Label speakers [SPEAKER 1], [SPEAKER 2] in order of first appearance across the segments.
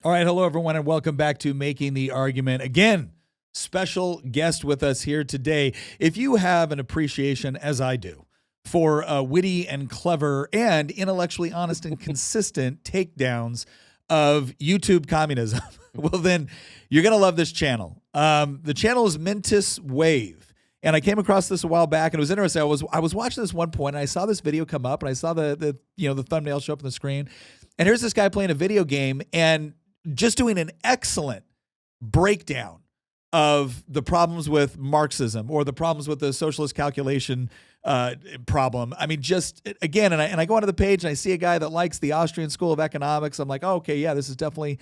[SPEAKER 1] All right, hello everyone, and welcome back to Making the Argument. Again, special guest with us here today. If you have an appreciation, as I do, for witty and clever and intellectually honest and consistent takedowns of YouTube communism, well, then you're going to love this channel. The channel is Mentis Wave. And I came across this a while back, and it was interesting. I was watching this one point, and I saw this video come up, and I saw the thumbnail show up on the screen. And here's this guy playing a video game, and just doing an excellent breakdown of the problems with Marxism or the problems with the socialist calculation problem. I mean, just again, and I go onto the page and I see a guy that likes the Austrian School of Economics. I'm like, oh, okay, yeah, this is definitely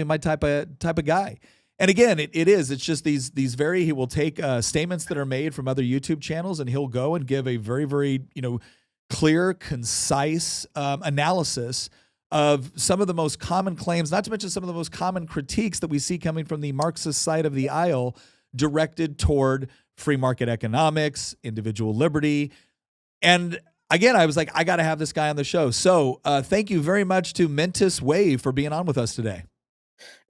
[SPEAKER 1] my type of guy. And again, it is. It's just these he will take statements that are made from other YouTube channels, and he'll go and give a very clear, concise analysis of some of the most common claims, not to mention some of the most common critiques that we see coming from the Marxist side of the aisle, directed toward free market economics, individual liberty. And again, I was like, I got to have this guy on the show. So thank you very much to Mentis Wave for being on with us today.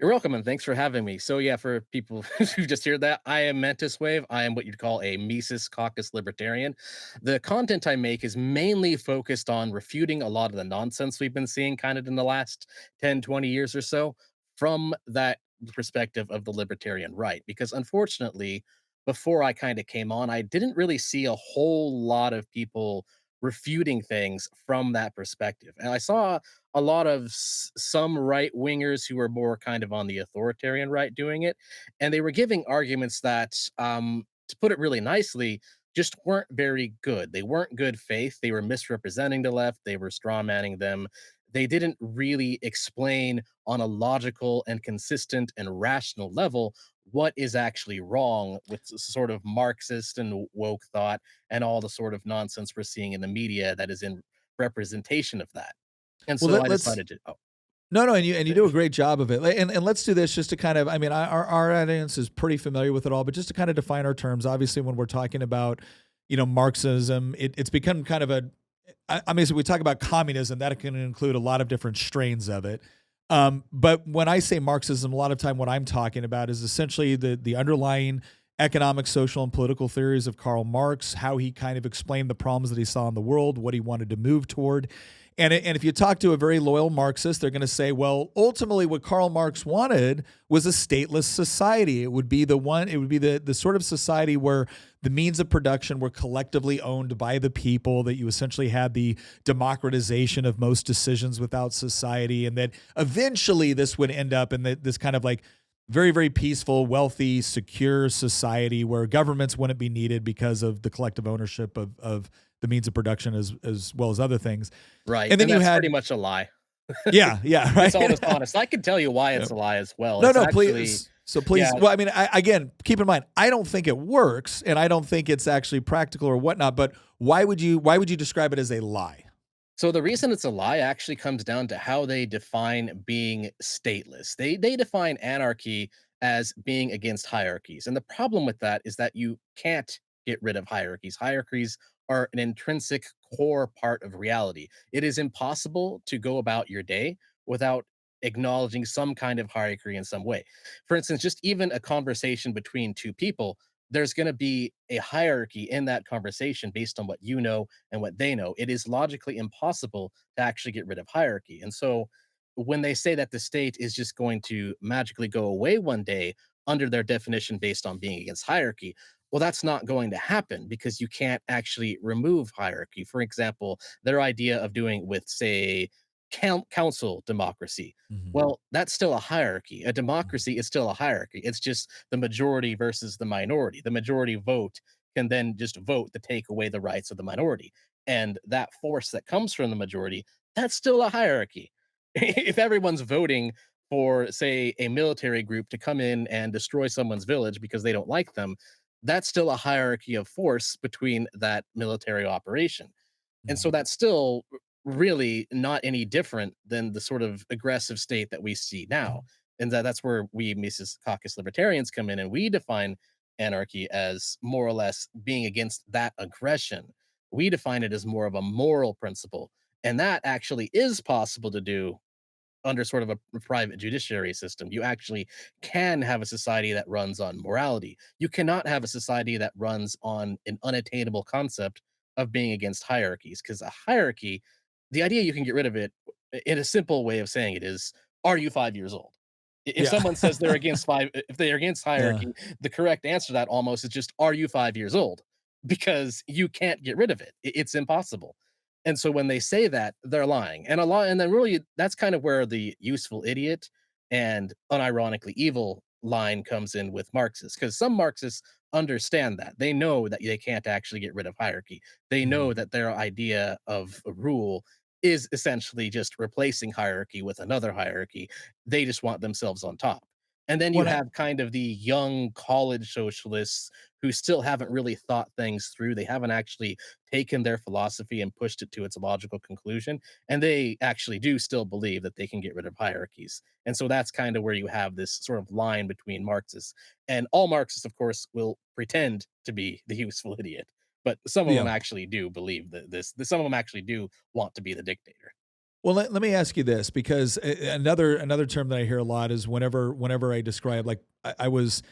[SPEAKER 2] You're welcome, and thanks for having me. So, yeah, for people who just heard that, I am Mentis Wave. I am what you'd call a Mises Caucus libertarian. The content I make is mainly focused on refuting a lot of the nonsense we've been seeing kind of in the last 10, 20 years or so from that perspective of the libertarian right. Because unfortunately, before I kind of came on, I didn't really see a whole lot of people refuting things from that perspective. And I saw a lot of some right wingers who were more kind of on the authoritarian right doing it, and they were giving arguments that, to put it really nicely, just weren't very good. They weren't good faith. They were misrepresenting the left. They were strawmanning them. They didn't really explain on a logical and consistent and rational level what is actually wrong with sort of Marxist and woke thought and all the sort of nonsense we're seeing in the media that is in representation of that. And
[SPEAKER 1] Well,
[SPEAKER 2] so I
[SPEAKER 1] let's
[SPEAKER 2] decided to
[SPEAKER 1] no, and you do a great job of it. And let's do this just to kind of, I mean, our audience is pretty familiar with it all, but just to kind of define our terms. Obviously, when we're talking about, Marxism, it's become kind of I mean, so we talk about communism, that can include a lot of different strains of it. But when I say Marxism, a lot of time what I'm talking about is essentially the underlying economic, social, and political theories of Karl Marx, how he kind of explained the problems that he saw in the world, what he wanted to move toward. And if you talk to a very loyal Marxist, they're going to say, well, ultimately what Karl Marx wanted was a stateless society. It would be the sort of society where the means of production were collectively owned by the people, that you essentially had the democratization of most decisions without society, and that eventually this would end up in this kind of like very, very peaceful, wealthy, secure society where governments wouldn't be needed because of the collective ownership of the means of production as well as other things.
[SPEAKER 2] right,
[SPEAKER 1] And then
[SPEAKER 2] and
[SPEAKER 1] you
[SPEAKER 2] that's pretty
[SPEAKER 1] had,
[SPEAKER 2] much a lie.
[SPEAKER 1] yeah,
[SPEAKER 2] It's
[SPEAKER 1] right.
[SPEAKER 2] all dishonest. I can tell you why
[SPEAKER 1] Yeah.
[SPEAKER 2] it's a lie as well.
[SPEAKER 1] No,
[SPEAKER 2] It's
[SPEAKER 1] no,
[SPEAKER 2] actually
[SPEAKER 1] please. So
[SPEAKER 2] yeah.
[SPEAKER 1] please. Well, I mean, again, keep in mind, I don't think it works, and I don't think it's actually practical or whatnot. But why would you describe it as a lie?
[SPEAKER 2] So the reason it's a lie actually comes down to how they define being stateless. They define anarchy as being against hierarchies. And the problem with that is that you can't get rid of hierarchies. Hierarchies are an intrinsic core part of reality. It is impossible to go about your day without acknowledging some kind of hierarchy in some way. For instance, just even a conversation between two people, there's going to be a hierarchy in that conversation based on what you know and what they know. It is logically impossible to actually get rid of hierarchy. And so when they say that the state is just going to magically go away one day under their definition based on being against hierarchy, well, that's not going to happen because you can't actually remove hierarchy. For example, their idea of doing with, say, council democracy.
[SPEAKER 1] Mhm.
[SPEAKER 2] Well, that's still a hierarchy. A democracy is still a hierarchy. It's just the majority versus the minority. The majority vote can then just vote to take away the rights of the minority. And that force that comes from the majority, that's still a hierarchy. If everyone's voting for, say, a military group to come in and destroy someone's village because they don't like them, that's still a hierarchy of force between that military operation. And so
[SPEAKER 1] Mhm.
[SPEAKER 2] that's still really not any different than the sort of aggressive state that we see now. And that's where we Mises Caucus libertarians come in and we define anarchy as more or less being against that aggression. We define it as more of a moral principle. And that actually is possible to do under sort of a private judiciary system. You actually can have a society that runs on morality. You cannot have a society that runs on an unattainable concept of being against hierarchies, because a hierarchy, the idea you can get rid of it in a simple way of saying it is, are you 5 years old? If
[SPEAKER 1] Yeah.
[SPEAKER 2] someone says they're against if they're against
[SPEAKER 1] Yeah.
[SPEAKER 2] hierarchy, the correct answer to that almost is just, are you 5 years old? Because you can't get rid of it. It's impossible. And so when they say that, they're lying. And a lot, and then really that's kind of where the useful idiot and unironically evil line comes in with Marxists, because some Marxists understand that. They know that they can't actually get rid of hierarchy. They
[SPEAKER 1] Mhm.
[SPEAKER 2] know that their idea of a rule is essentially just replacing hierarchy with another hierarchy. They just want themselves on top. And then you
[SPEAKER 1] When I
[SPEAKER 2] have kind of the young college socialists who still haven't really thought things through. They haven't actually taken their philosophy and pushed it to its logical conclusion. And they actually do still believe that they can get rid of hierarchies. And so that's kind of where you have this sort of line between Marxists. And all Marxists, of course, will pretend to be the useful idiot. But some of them
[SPEAKER 1] yeah.
[SPEAKER 2] actually do believe that some of them actually do want to be the dictator.
[SPEAKER 1] Well, let me ask you this, because another term that I hear a lot is whenever I describe, like, I was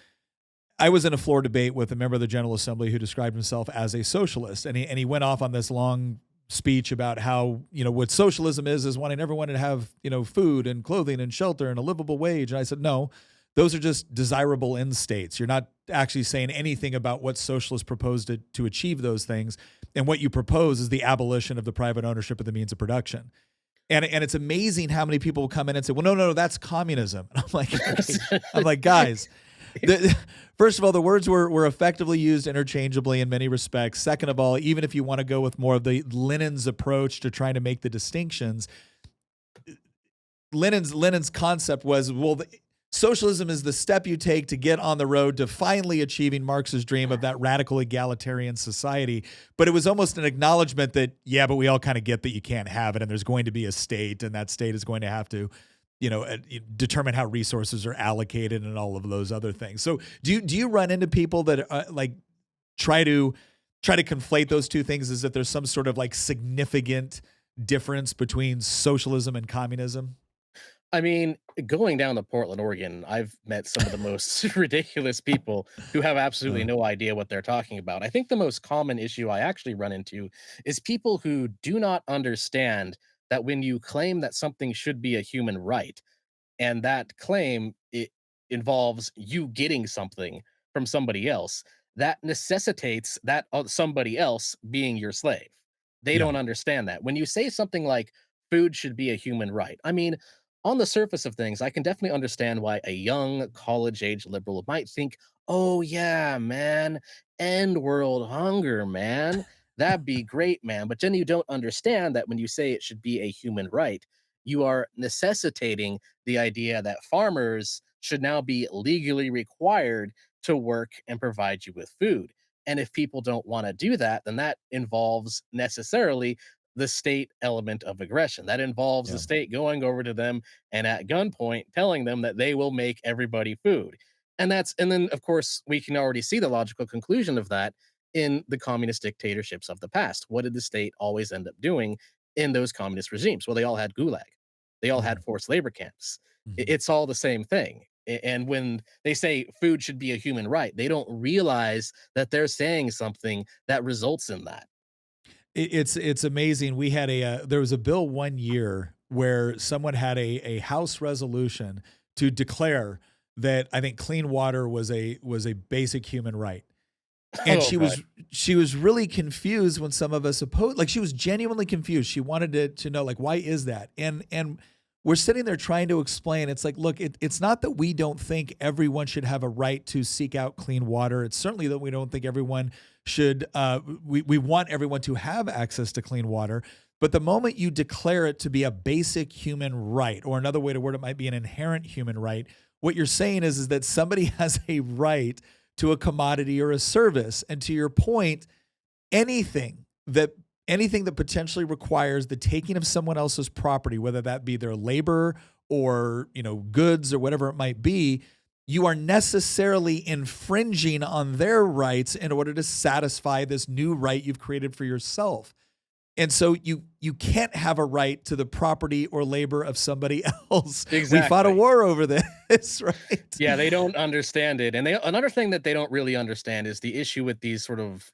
[SPEAKER 1] in a floor debate with a member of the General Assembly who described himself as a socialist, and he went off on this long speech about how, what socialism is wanting everyone to have, food and clothing and shelter and a livable wage. And I said, no, those are just desirable end states. You're not actually saying anything about what socialists propose to achieve those things. And what you propose is the abolition of the private ownership of the means of production. And it's amazing how many people will come in and say, well, no, that's communism. And I'm like, okay. I'm like, guys, first of all, the words were effectively used interchangeably in many respects. Second of all, even if you want to go with more of the Lenin's approach to trying to make the distinctions, Lenin's concept was, well, socialism is the step you take to get on the road to finally achieving Marx's dream of that radical egalitarian society. But it was almost an acknowledgement that, yeah, but we all kind of get that you can't have it, and there's going to be a state, and that state is going to have to, determine how resources are allocated and all of those other things. So do you run into people that like try to conflate those two things, as if there's some sort of like significant difference between socialism and communism?
[SPEAKER 2] I mean, going down to Portland, Oregon, I've met some of the most ridiculous people who have absolutely
[SPEAKER 1] Uh,
[SPEAKER 2] no idea what they're talking about. I think the most common issue I actually run into is people who do not understand that when you claim that something should be a human right, and that claim it involves you getting something from somebody else, that necessitates that somebody else being your slave. They
[SPEAKER 1] yeah,
[SPEAKER 2] don't understand that when you say something like food should be a human right. I mean, on the surface of things, I can definitely understand why a young college age liberal might think, oh yeah, man, end world hunger, man, that'd be great, man. But then you don't understand that when you say it should be a human right, you are necessitating the idea that farmers should now be legally required to work and provide you with food. And if people don't want to do that, then that involves necessarily the state element of aggression. That involves the
[SPEAKER 1] yeah.
[SPEAKER 2] state going over to them and at gunpoint telling them that they will make everybody food. And then of course we can already see the logical conclusion of that in the communist dictatorships of the past. What did the state always end up doing in those communist regimes? Well, they all had gulag. They all had
[SPEAKER 1] Mhm,
[SPEAKER 2] forced labor camps.
[SPEAKER 1] mhm.
[SPEAKER 2] It's all the same thing. And when they say food should be a human right, they don't realize that they're saying something that results in that.
[SPEAKER 1] It's amazing. We had there was a bill one year where someone had a House resolution to declare that, I think, clean water was a basic human right. And
[SPEAKER 2] Oh, boy.
[SPEAKER 1] she was really confused when some of us opposed, like, she was genuinely confused. She wanted to know, like, why is that? And we're sitting there trying to explain. It's like, look, it's not that we don't think everyone should have a right to seek out clean water. It's certainly that we don't think everyone should. We want everyone to have access to clean water. But the moment you declare it to be a basic human right, or another way to word it might be an inherent human right, what you're saying is that somebody has a right to a commodity or a service. And to your point, anything that anything that potentially requires the taking of someone else's property, whether that be their labor or, goods or whatever it might be, you are necessarily infringing on their rights in order to satisfy this new right you've created for yourself. And so you can't have a right to the property or labor of somebody else. We fought a
[SPEAKER 2] Exactly.
[SPEAKER 1] war over this, right?
[SPEAKER 2] Yeah, they don't understand it, and they another thing that they don't really understand is the issue with these sort of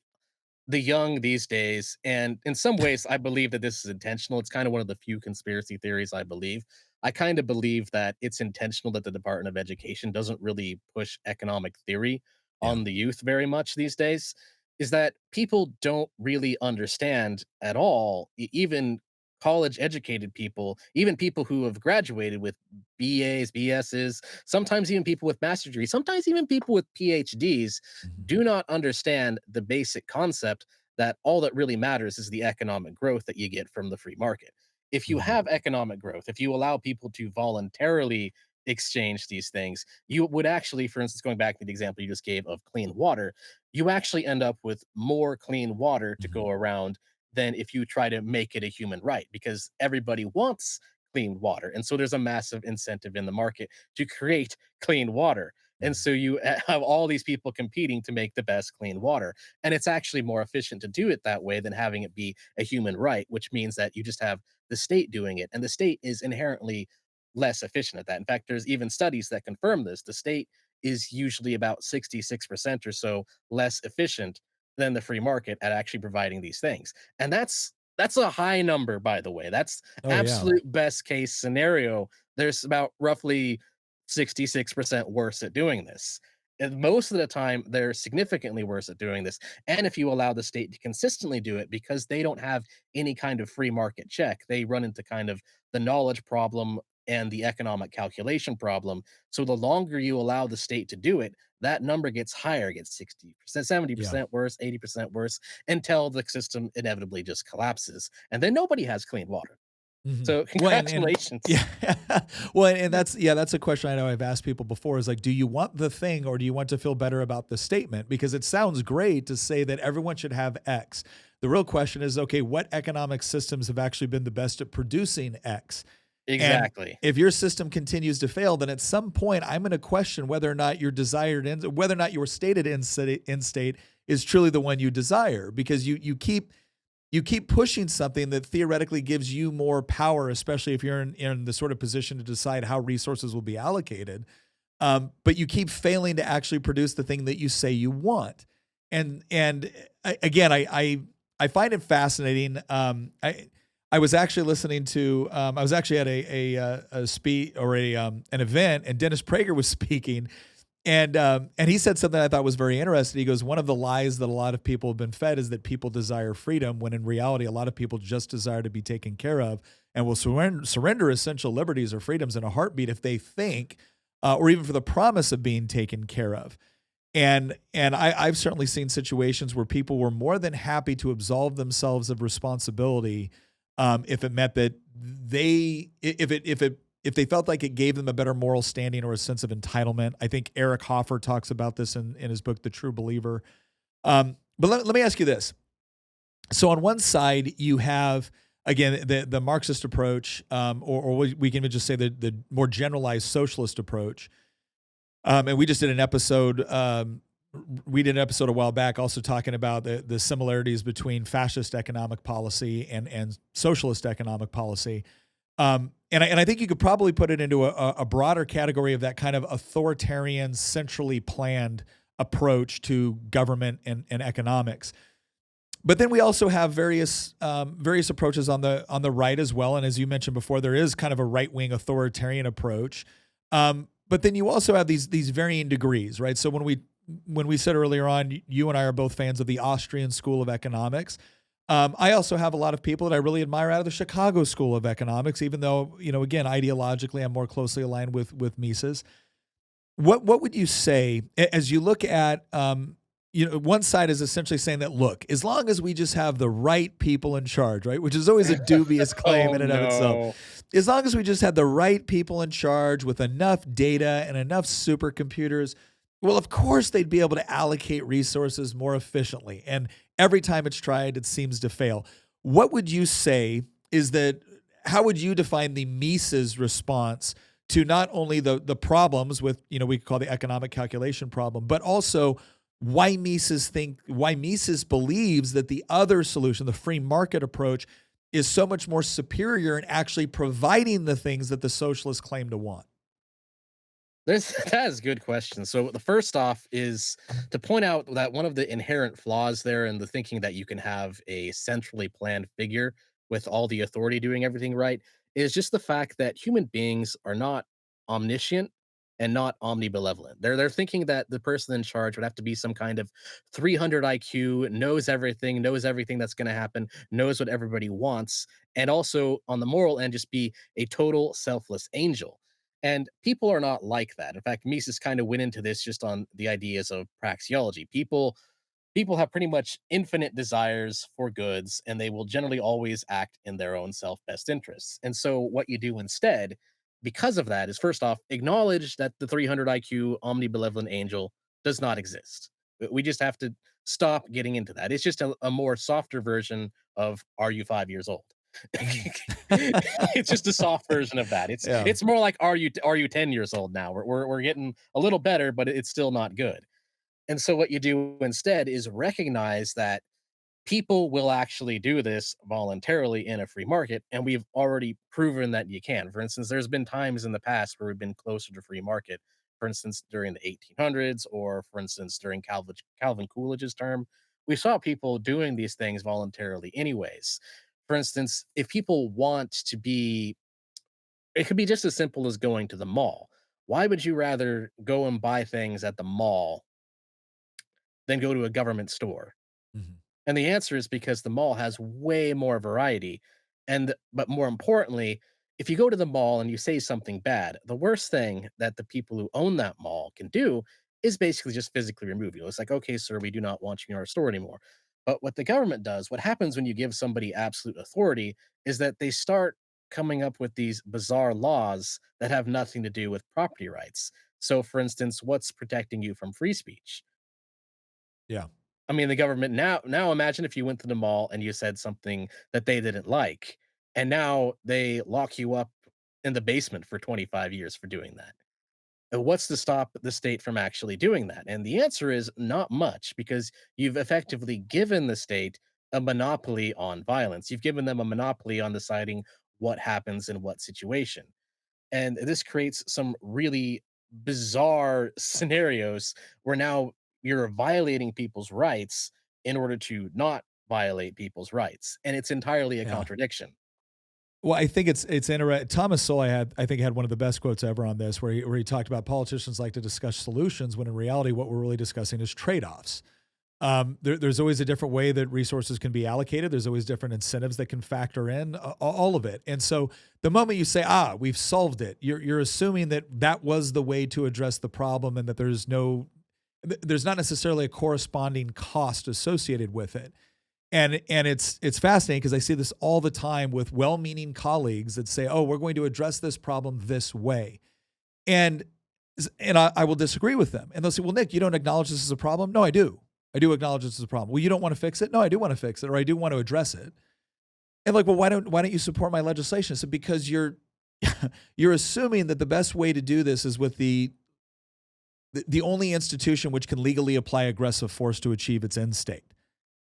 [SPEAKER 2] the young these days, and in some ways, I believe that this is intentional. It's kind of one of the few conspiracy theories I believe. I kind of believe that it's intentional that the Department of Education doesn't really push economic theory
[SPEAKER 1] Yeah.
[SPEAKER 2] on the youth very much these days. Is that people don't really understand at all, even college educated people, even people who have graduated with BAs, BSs, sometimes even people with master's degrees, sometimes even people with PhDs
[SPEAKER 1] Mhm.
[SPEAKER 2] do not understand the basic concept that all that really matters is the economic growth that you get from the free market. If you
[SPEAKER 1] Mhm.
[SPEAKER 2] have economic growth, if you allow people to voluntarily exchange these things, you would actually, for instance, going back to the example you just gave of clean water, you actually end up with more clean water to
[SPEAKER 1] Mhm.
[SPEAKER 2] go around than if you try to make it a human right, because everybody wants clean water. And so there's a massive incentive in the market to create clean water. And
[SPEAKER 1] Mhm.
[SPEAKER 2] so you have all these people competing to make the best clean water. And it's actually more efficient to do it that way than having it be a human right, which means that you just have the state doing it. And the state is inherently less efficient at that. In fact, there's even studies that confirm this. The state is usually about 66% or so less efficient than the free market at actually providing these things. And that's a high number, by the way. That's
[SPEAKER 1] Oh yeah.
[SPEAKER 2] absolute best case scenario. There's about roughly 66% worse at doing this. And most of the time, they're significantly worse at doing this. And if you allow the state to consistently do it, because they don't have any kind of free market check, they run into kind of the knowledge problem and the economic calculation problem. So the longer you allow the state to do it, that number gets higher, gets 60%,
[SPEAKER 1] Yeah.
[SPEAKER 2] 70% worse, 80% worse, until the system inevitably just collapses. And then nobody has clean water.
[SPEAKER 1] Mhm.
[SPEAKER 2] So
[SPEAKER 1] Well, and
[SPEAKER 2] congratulations.
[SPEAKER 1] yeah, well, and that's a question I know I've asked people before is like, do you want the thing or do you want to feel better about the statement? Because it sounds great to say that everyone should have X. The real question is, okay, what economic systems have actually been the best at producing X? And
[SPEAKER 2] Exactly.
[SPEAKER 1] if your system continues to fail, then at some point I'm going to question whether or not your desired end, whether or not your stated end state is truly the one you desire, because you keep pushing something that theoretically gives you more power, especially if you're in the sort of position to decide how resources will be allocated. But you keep failing to actually produce the thing that you say you want. And again, I find it fascinating. I was actually listening to I was actually at a speech or a an event, and Dennis Prager was speaking, and he said something I thought was very interesting. He goes, one of the lies that a lot of people have been fed is that people desire freedom, when in reality, a lot of people just desire to be taken care of and will surrender essential liberties or freedoms in a heartbeat if they think, or even for the promise of being taken care of. I've certainly seen situations where people were more than happy to absolve themselves of responsibility, if it meant that if they felt like it gave them a better moral standing or a sense of entitlement. I think Eric Hoffer talks about this in his book, The True Believer. But let me ask you this. So on one side, you have, again, the Marxist approach, or we can even just say the more generalized socialist approach. And we just did an episode. We did an episode a while back also talking about the similarities between fascist economic policy and socialist economic policy. And I think you could probably put it into a broader category of that kind of authoritarian, centrally planned approach to government and economics. But then we also have various approaches on the right as well. And as you mentioned before, there is kind of a right wing authoritarian approach. But then you also have these varying degrees, right? So when we said earlier on, you and I are both fans of the Austrian School of Economics. I also have a lot of people that I really admire out of the Chicago School of Economics, even though, again, ideologically, I'm more closely aligned with Mises. What would you say as you look at, one side is essentially saying that, look, as long as we just have the right people in charge, right, which is always a dubious claim
[SPEAKER 2] Oh
[SPEAKER 1] in and of itself,
[SPEAKER 2] no.
[SPEAKER 1] as long as we just had the right people in charge with enough data and enough supercomputers, well, of course they'd be able to allocate resources more efficiently. And every time it's tried, it seems to fail. What would you say is that? How would you define the Mises response to not only the problems with, we could call the economic calculation problem, but also why Mises believes that the other solution, the free market approach, is so much more superior in actually providing the things that the socialists claim to want.
[SPEAKER 2] There's that is a good question. So the first off is to point out that one of the inherent flaws there in the thinking that you can have a centrally planned figure with all the authority doing everything right is just the fact that human beings are not omniscient and not omnibenevolent. They're thinking that the person in charge would have to be some kind of 300 IQ, knows everything that's going to happen, knows what everybody wants, and also on the moral end just be a total selfless angel. And people are not like that. In fact, Mises kind of went into this just on the ideas of praxeology. People have pretty much infinite desires for goods, and they will generally always act in their own self-best interests. And so what you do instead, because of that, is first off, acknowledge that the 300 IQ omnibenevolent angel does not exist. We just have to stop getting into that. It's just a more softer version of "Are you 5 years old?"
[SPEAKER 1] Mhm.
[SPEAKER 2] It's just a soft version of that. It's
[SPEAKER 1] Yeah.
[SPEAKER 2] it's more like are you 10 years old now? We're getting a little better, but it's still not good. And so what you do instead is recognize that people will actually do this voluntarily in a free market, and we've already proven that you can. For instance, there's been times in the past where we've been closer to free market. For instance, during the 1800s, or for instance, during Calvin Coolidge's term, we saw people doing these things voluntarily, anyways. For instance, if people want to be, it could be just as simple as going to the mall. Why would you rather go and buy things at the mall than go to a government store?
[SPEAKER 1] Mhm.
[SPEAKER 2] And the answer is because the mall has way more variety. And but more importantly, if you go to the mall and you say something bad, the worst thing that the people who own that mall can do is basically just physically remove you. It's like, okay, sir, we do not want you in our store anymore. But what the government does, what happens when you give somebody absolute authority is that they start coming up with these bizarre laws that have nothing to do with property rights. So, for instance, what's protecting you from free speech?
[SPEAKER 1] Yeah.
[SPEAKER 2] I mean, the government now imagine if you went to the mall and you said something that they didn't like, and now they lock you up in the basement for 25 years for doing that. And what's to stop the state from actually doing that? And the answer is not much because you've effectively given the state a monopoly on violence. You've given them a monopoly on deciding what happens in what situation. And this creates some really bizarre scenarios where now you're violating people's rights in order to not violate people's rights. And it's entirely a
[SPEAKER 1] Yeah.
[SPEAKER 2] contradiction.
[SPEAKER 1] Well, I think it's interesting. Thomas Sowell I think had one of the best quotes ever on this, where he talked about politicians like to discuss solutions when in reality what we're really discussing is trade-offs. There's always a different way that resources can be allocated. There's always different incentives that can factor in all of it. And so the moment you say, we've solved it, you're assuming that that was the way to address the problem and that there's not necessarily a corresponding cost associated with it. And it's fascinating because I see this all the time with well-meaning colleagues that say, we're going to address this problem this way. And I will disagree with them. And they'll say, well, Nick, you don't acknowledge this is a problem? No, I do. I do acknowledge this is a problem. Well, you don't want to fix it? No, I do want to fix it, or I do want to address it. And like, well, why don't you support my legislation? So because you're assuming that the best way to do this is with the only institution which can legally apply aggressive force to achieve its end state.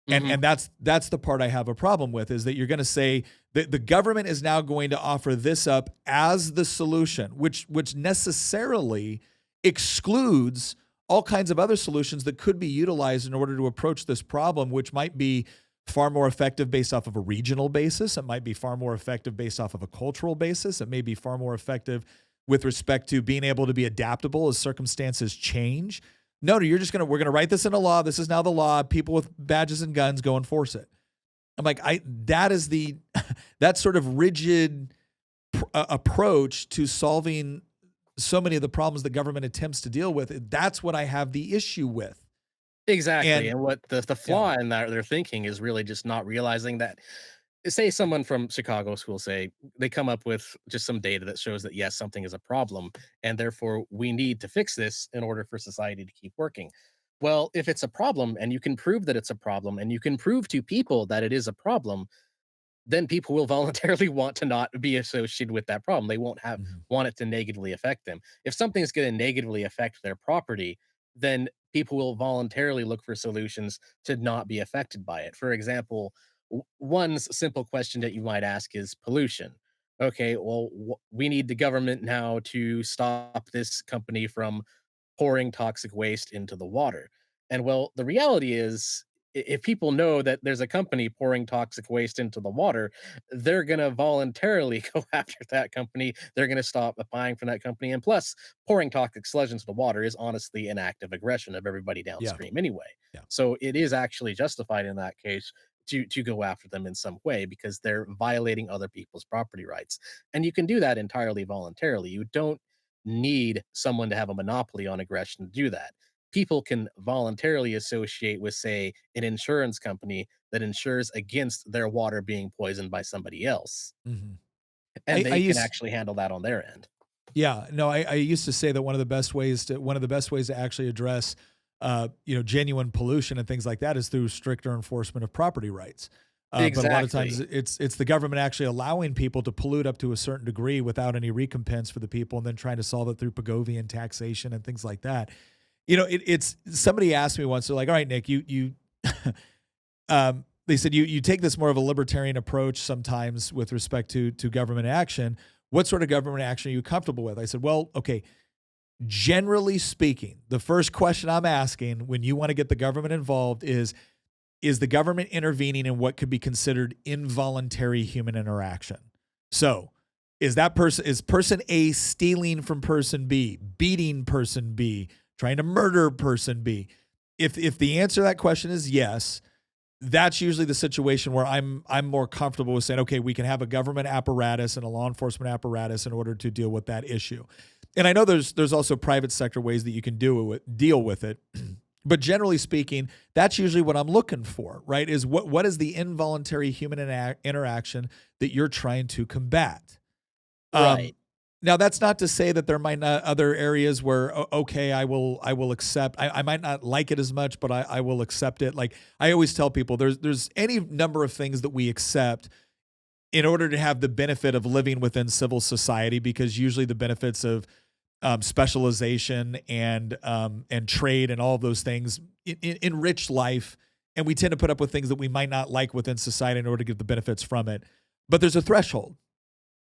[SPEAKER 2] Mhm.
[SPEAKER 1] And that's the part I have a problem with, is that you're going to say that the government is now going to offer this up as the solution, which necessarily excludes all kinds of other solutions that could be utilized in order to approach this problem, which might be far more effective based off of a regional basis. It might be far more effective based off of a cultural basis. It may be far more effective with respect to being able to be adaptable as circumstances change. No, we're gonna write this in a law. This is now the law. People with badges and guns go enforce it. I'm like, that is that sort of rigid approach to solving so many of the problems the government attempts to deal with. That's what I have the issue with.
[SPEAKER 2] Exactly.
[SPEAKER 1] And
[SPEAKER 2] And what the
[SPEAKER 1] yeah,
[SPEAKER 2] flaw in that their thinking is really just not realizing that, say someone from Chicago school, say they come up with just some data that shows that yes, something is a problem, and therefore we need to fix this in order for society to keep working. Well, if it's a problem and you can prove that it's a problem and you can prove to people that it is a problem, then people will voluntarily want to not be associated with that problem. They won't have
[SPEAKER 1] mhm,
[SPEAKER 2] want it to negatively affect them. If something's going to negatively affect their property, then people will voluntarily look for solutions to not be affected by it. For example, one simple question that you might ask is pollution. Okay, well, we need the government now to stop this company from pouring toxic waste into the water. And well, the reality is, if people know that there's a company pouring toxic waste into the water, they're going to voluntarily go after that company. They're going to stop buying from that company. And plus, pouring toxic sludge into the water is honestly an act of aggression of everybody
[SPEAKER 1] Yeah.
[SPEAKER 2] downstream anyway.
[SPEAKER 1] Yeah.
[SPEAKER 2] So it is actually justified in that case to go after them in some way because they're violating other people's property rights. And you can do that entirely voluntarily. You don't need someone to have a monopoly on aggression to do that. People can voluntarily associate with, say, an insurance company that insures against their water being poisoned by somebody else,
[SPEAKER 1] Hmm.
[SPEAKER 2] and
[SPEAKER 1] I
[SPEAKER 2] they can
[SPEAKER 1] used,
[SPEAKER 2] actually handle that on their end.
[SPEAKER 1] yeah, no, I used to say that one of the best ways to actually address, genuine pollution and things like that is through stricter enforcement of property rights. But a lot of times
[SPEAKER 2] Exactly.
[SPEAKER 1] it's the government actually allowing people to pollute up to a certain degree without any recompense for the people, and then trying to solve it through Pagovian taxation and things like that. It's somebody asked me once, they're like, all right, Nick, you they said you take this more of a libertarian approach sometimes with respect to government action. What sort of government action are you comfortable with? I said, well, okay, generally speaking, the first question I'm asking when you want to get the government involved is the government intervening in what could be considered involuntary human interaction? So, is person A stealing from person B, beating person B, trying to murder person B? If the answer to that question is yes, that's usually the situation where I'm more comfortable with saying, okay, we can have a government apparatus and a law enforcement apparatus in order to deal with that issue. And I know there's also private sector ways that you can deal with it. But generally speaking, that's usually what I'm looking for, right? Is what is the involuntary human interaction that you're trying to combat?
[SPEAKER 2] Right.
[SPEAKER 1] Um, Now that's not to say that there might not other areas where okay, I will accept. I might not like it as much, but I will accept it. Like I always tell people, there's any number of things that we accept in order to have the benefit of living within civil society, because usually the benefits of specialization and trade and all of those things enrich life, and we tend to put up with things that we might not like within society in order to get the benefits from it. But there's a threshold.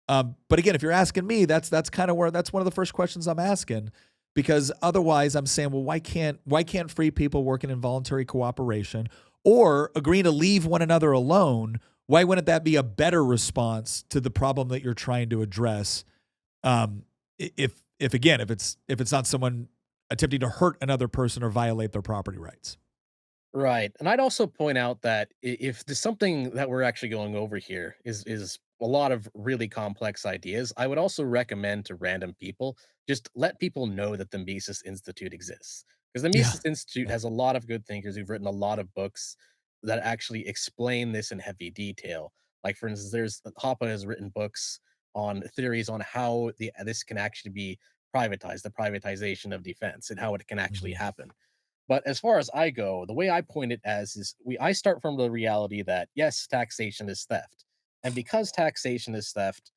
[SPEAKER 1] But again, if you're asking me, that's kind of where that's one of the first questions I'm asking, because otherwise I'm saying, well, why can't free people working in voluntary cooperation or agreeing to leave one another alone? Why wouldn't that be a better response to the problem that you're trying to address? If it's not someone attempting to hurt another person or violate their property rights.
[SPEAKER 2] Right, and I'd also point out that if there's something that we're actually going over here is a lot of really complex ideas, I would also recommend to random people just let people know that the Mises Institute exists, because the
[SPEAKER 1] Yeah,
[SPEAKER 2] Mises Institute
[SPEAKER 1] yeah.
[SPEAKER 2] has a lot of good thinkers who've written a lot of books that actually explain this in heavy detail. Like for instance, there's Hoppe has written books on theories on how this can actually be privatized, the privatization of defense, and how it can actually
[SPEAKER 1] Mhm.
[SPEAKER 2] happen. But as far as I go, the way I point it as is I start from the reality that yes, taxation is theft. And because taxation is theft,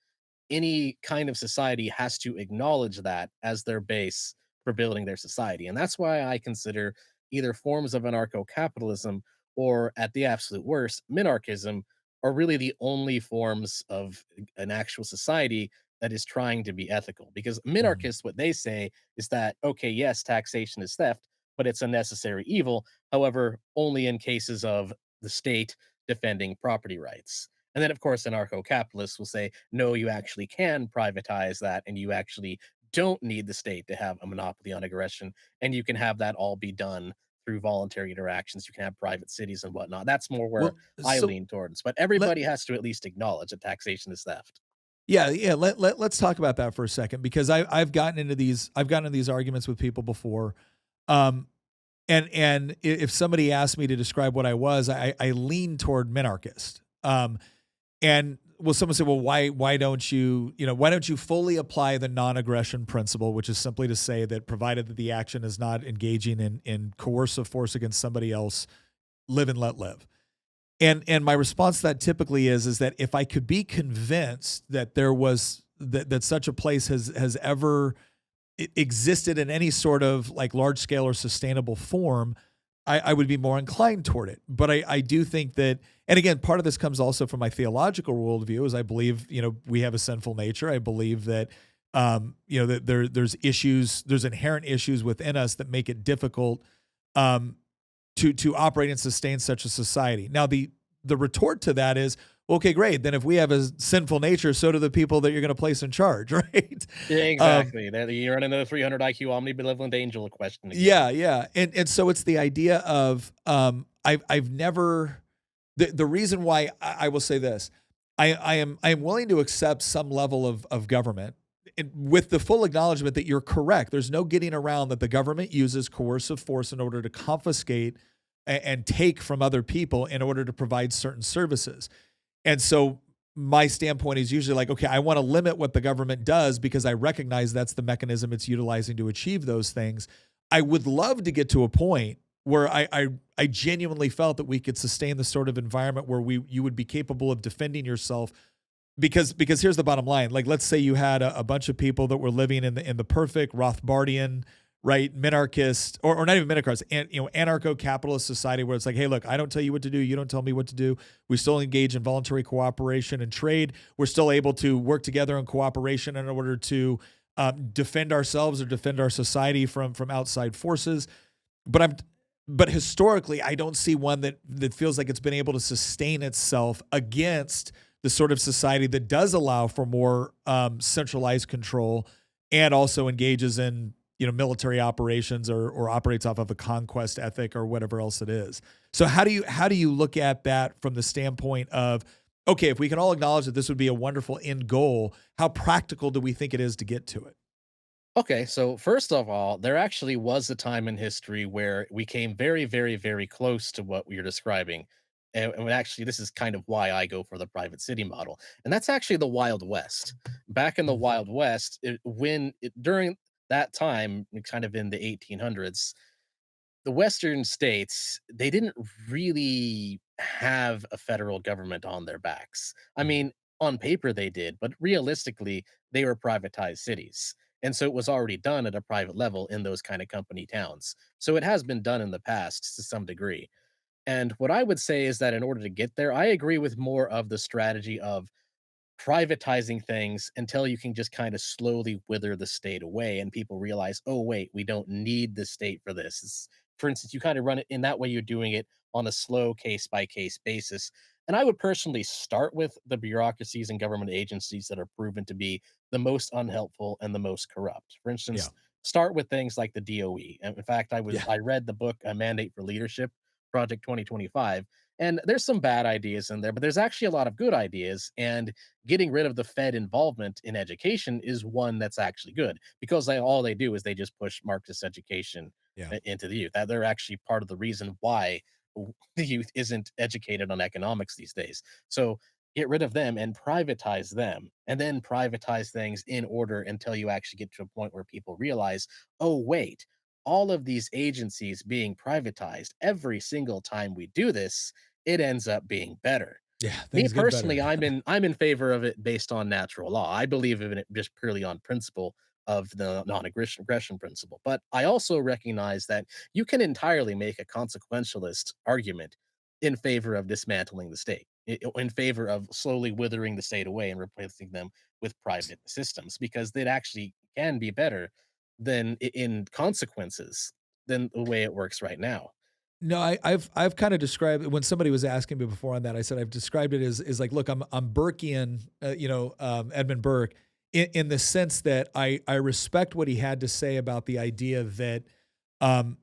[SPEAKER 2] any kind of society has to acknowledge that as their base for building their society. And that's why I consider either forms of anarcho capitalism or, at the absolute worst, minarchism are really the only forms of an actual society that is trying to be ethical. Because
[SPEAKER 1] Mhm.
[SPEAKER 2] minarchists, what they say is that, okay, yes, taxation is theft, but it's a necessary evil. However, only in cases of the state defending property rights. And then, of course, anarcho capitalists will say, no, you actually can privatize that, and you actually don't need the state to have a monopoly on aggression. And you can have that all be done through voluntary interactions. You can have private cities and whatnot. That's more where
[SPEAKER 1] Well,
[SPEAKER 2] I
[SPEAKER 1] so
[SPEAKER 2] lean towards. But
[SPEAKER 1] let
[SPEAKER 2] everybody has to at least acknowledge that taxation is theft.
[SPEAKER 1] yeah, yeah, let's talk about that for a second, because I've gotten into these arguments with people before. Um if somebody asked me to describe what I was, I lean toward minarchist. And well, someone said, well, why don't you fully apply the non-aggression principle, which is simply to say that provided that the action is not engaging in coercive force against somebody else, live and let live. And my response to that typically is that if I could be convinced that there was that such a place has ever it existed in any sort of like large scale or sustainable form, I would be more inclined toward it. But I do think that, and again, part of this comes also from my theological worldview, is I believe, we have a sinful nature. I believe that, that there's issues, there's inherent issues within us that make it difficult, um, to operate and sustain such a society. Now, the retort to that is, okay, great. Then if we have a sinful nature, so do the people that you're going to place in charge, right?
[SPEAKER 2] Yeah,
[SPEAKER 1] Um,
[SPEAKER 2] exactly. There you run into the 300 IQ omnibenevolent angel question again.
[SPEAKER 1] yeah, yeah, and so it's the idea of, I've never, the reason why I will say this, I am willing to accept some level of government, and with the full acknowledgement that you're correct. There's no getting around that the government uses coercive force in order to confiscate and take from other people in order to provide certain services. And so my standpoint is usually like, okay, I want to limit what the government does because I recognize that's the mechanism it's utilizing to achieve those things. I would love to get to a point where I genuinely felt that we could sustain the sort of environment where you would be capable of defending yourself, because here's the bottom line. Like, let's say you had a bunch of people that were living in the perfect Rothbardian, right, minarchist, or not even minarchist, and anarcho-capitalist society where it's like, hey, look, I don't tell you what to do, you don't tell me what to do. We still engage in voluntary cooperation and trade. We're still able to work together in cooperation in order to defend ourselves or defend our society from outside forces. But historically, I don't see one that feels like it's been able to sustain itself against the sort of society that does allow for more centralized control and also engages in military operations, or operates off of a conquest ethic or whatever else it is. So how do you look at that from the standpoint of, okay, if we can all acknowledge that this would be a wonderful end goal, how practical do we think it is to get to it?
[SPEAKER 2] Okay, so first of all, there actually was a time in history where we came very, very, very close to what you're describing. And actually, this is kind of why I go for the private city model. And that's actually the Wild West. Back in the
[SPEAKER 1] Mhm.
[SPEAKER 2] Wild West, during that time, kind of in the 1800s, the Western states, they didn't really have a federal government on their backs. I
[SPEAKER 1] Mhm.
[SPEAKER 2] mean, on paper they did, but realistically, they were privatized cities. And so it was already done at a private level in those kind of company towns. So it has been done in the past to some degree. And what I would say is that in order to get there, I agree with more of the strategy of privatizing things until you can just kind of slowly wither the state away and people realize, oh wait, we don't need the state for this. For instance, you kind of run it in that way. You're doing it on a slow case by case basis. And I would personally start with the bureaucracies and government agencies that are proven to be the most unhelpful and the most corrupt. For
[SPEAKER 1] Yeah.
[SPEAKER 2] instance, start with things like the DOE. And in fact,
[SPEAKER 1] Yeah.
[SPEAKER 2] I read the book A Mandate for Leadership, Project 2025, and there's some bad ideas in there, but there's actually a lot of good ideas. And getting rid of the Fed involvement in education is one that's actually good, because all they do is they just push Marxist education
[SPEAKER 1] Yeah.
[SPEAKER 2] into the youth. That they're actually part of the reason why the youth isn't educated on economics these days. So get rid of them and privatize them, and then privatize things in order until you actually get to a point where people realize, oh, wait, all of these agencies being privatized, every single time we do this, it ends up being better.
[SPEAKER 1] Yeah.
[SPEAKER 2] Me
[SPEAKER 1] Things get better.
[SPEAKER 2] personally, I'm in favor of it based on natural law. I believe in it just purely on principle of the non-aggression principle. But I also recognize that you can entirely make a consequentialist argument in favor of dismantling the state, in favor of slowly withering the state away and replacing them with private systems, because it actually can be better than in consequences than the way it works right now.
[SPEAKER 1] No, I've kind of described, when somebody was asking me before on that, I said I've described it as like, look, I'm Burkean, Edmund Burke, in the sense that I respect what he had to say about the idea that, um,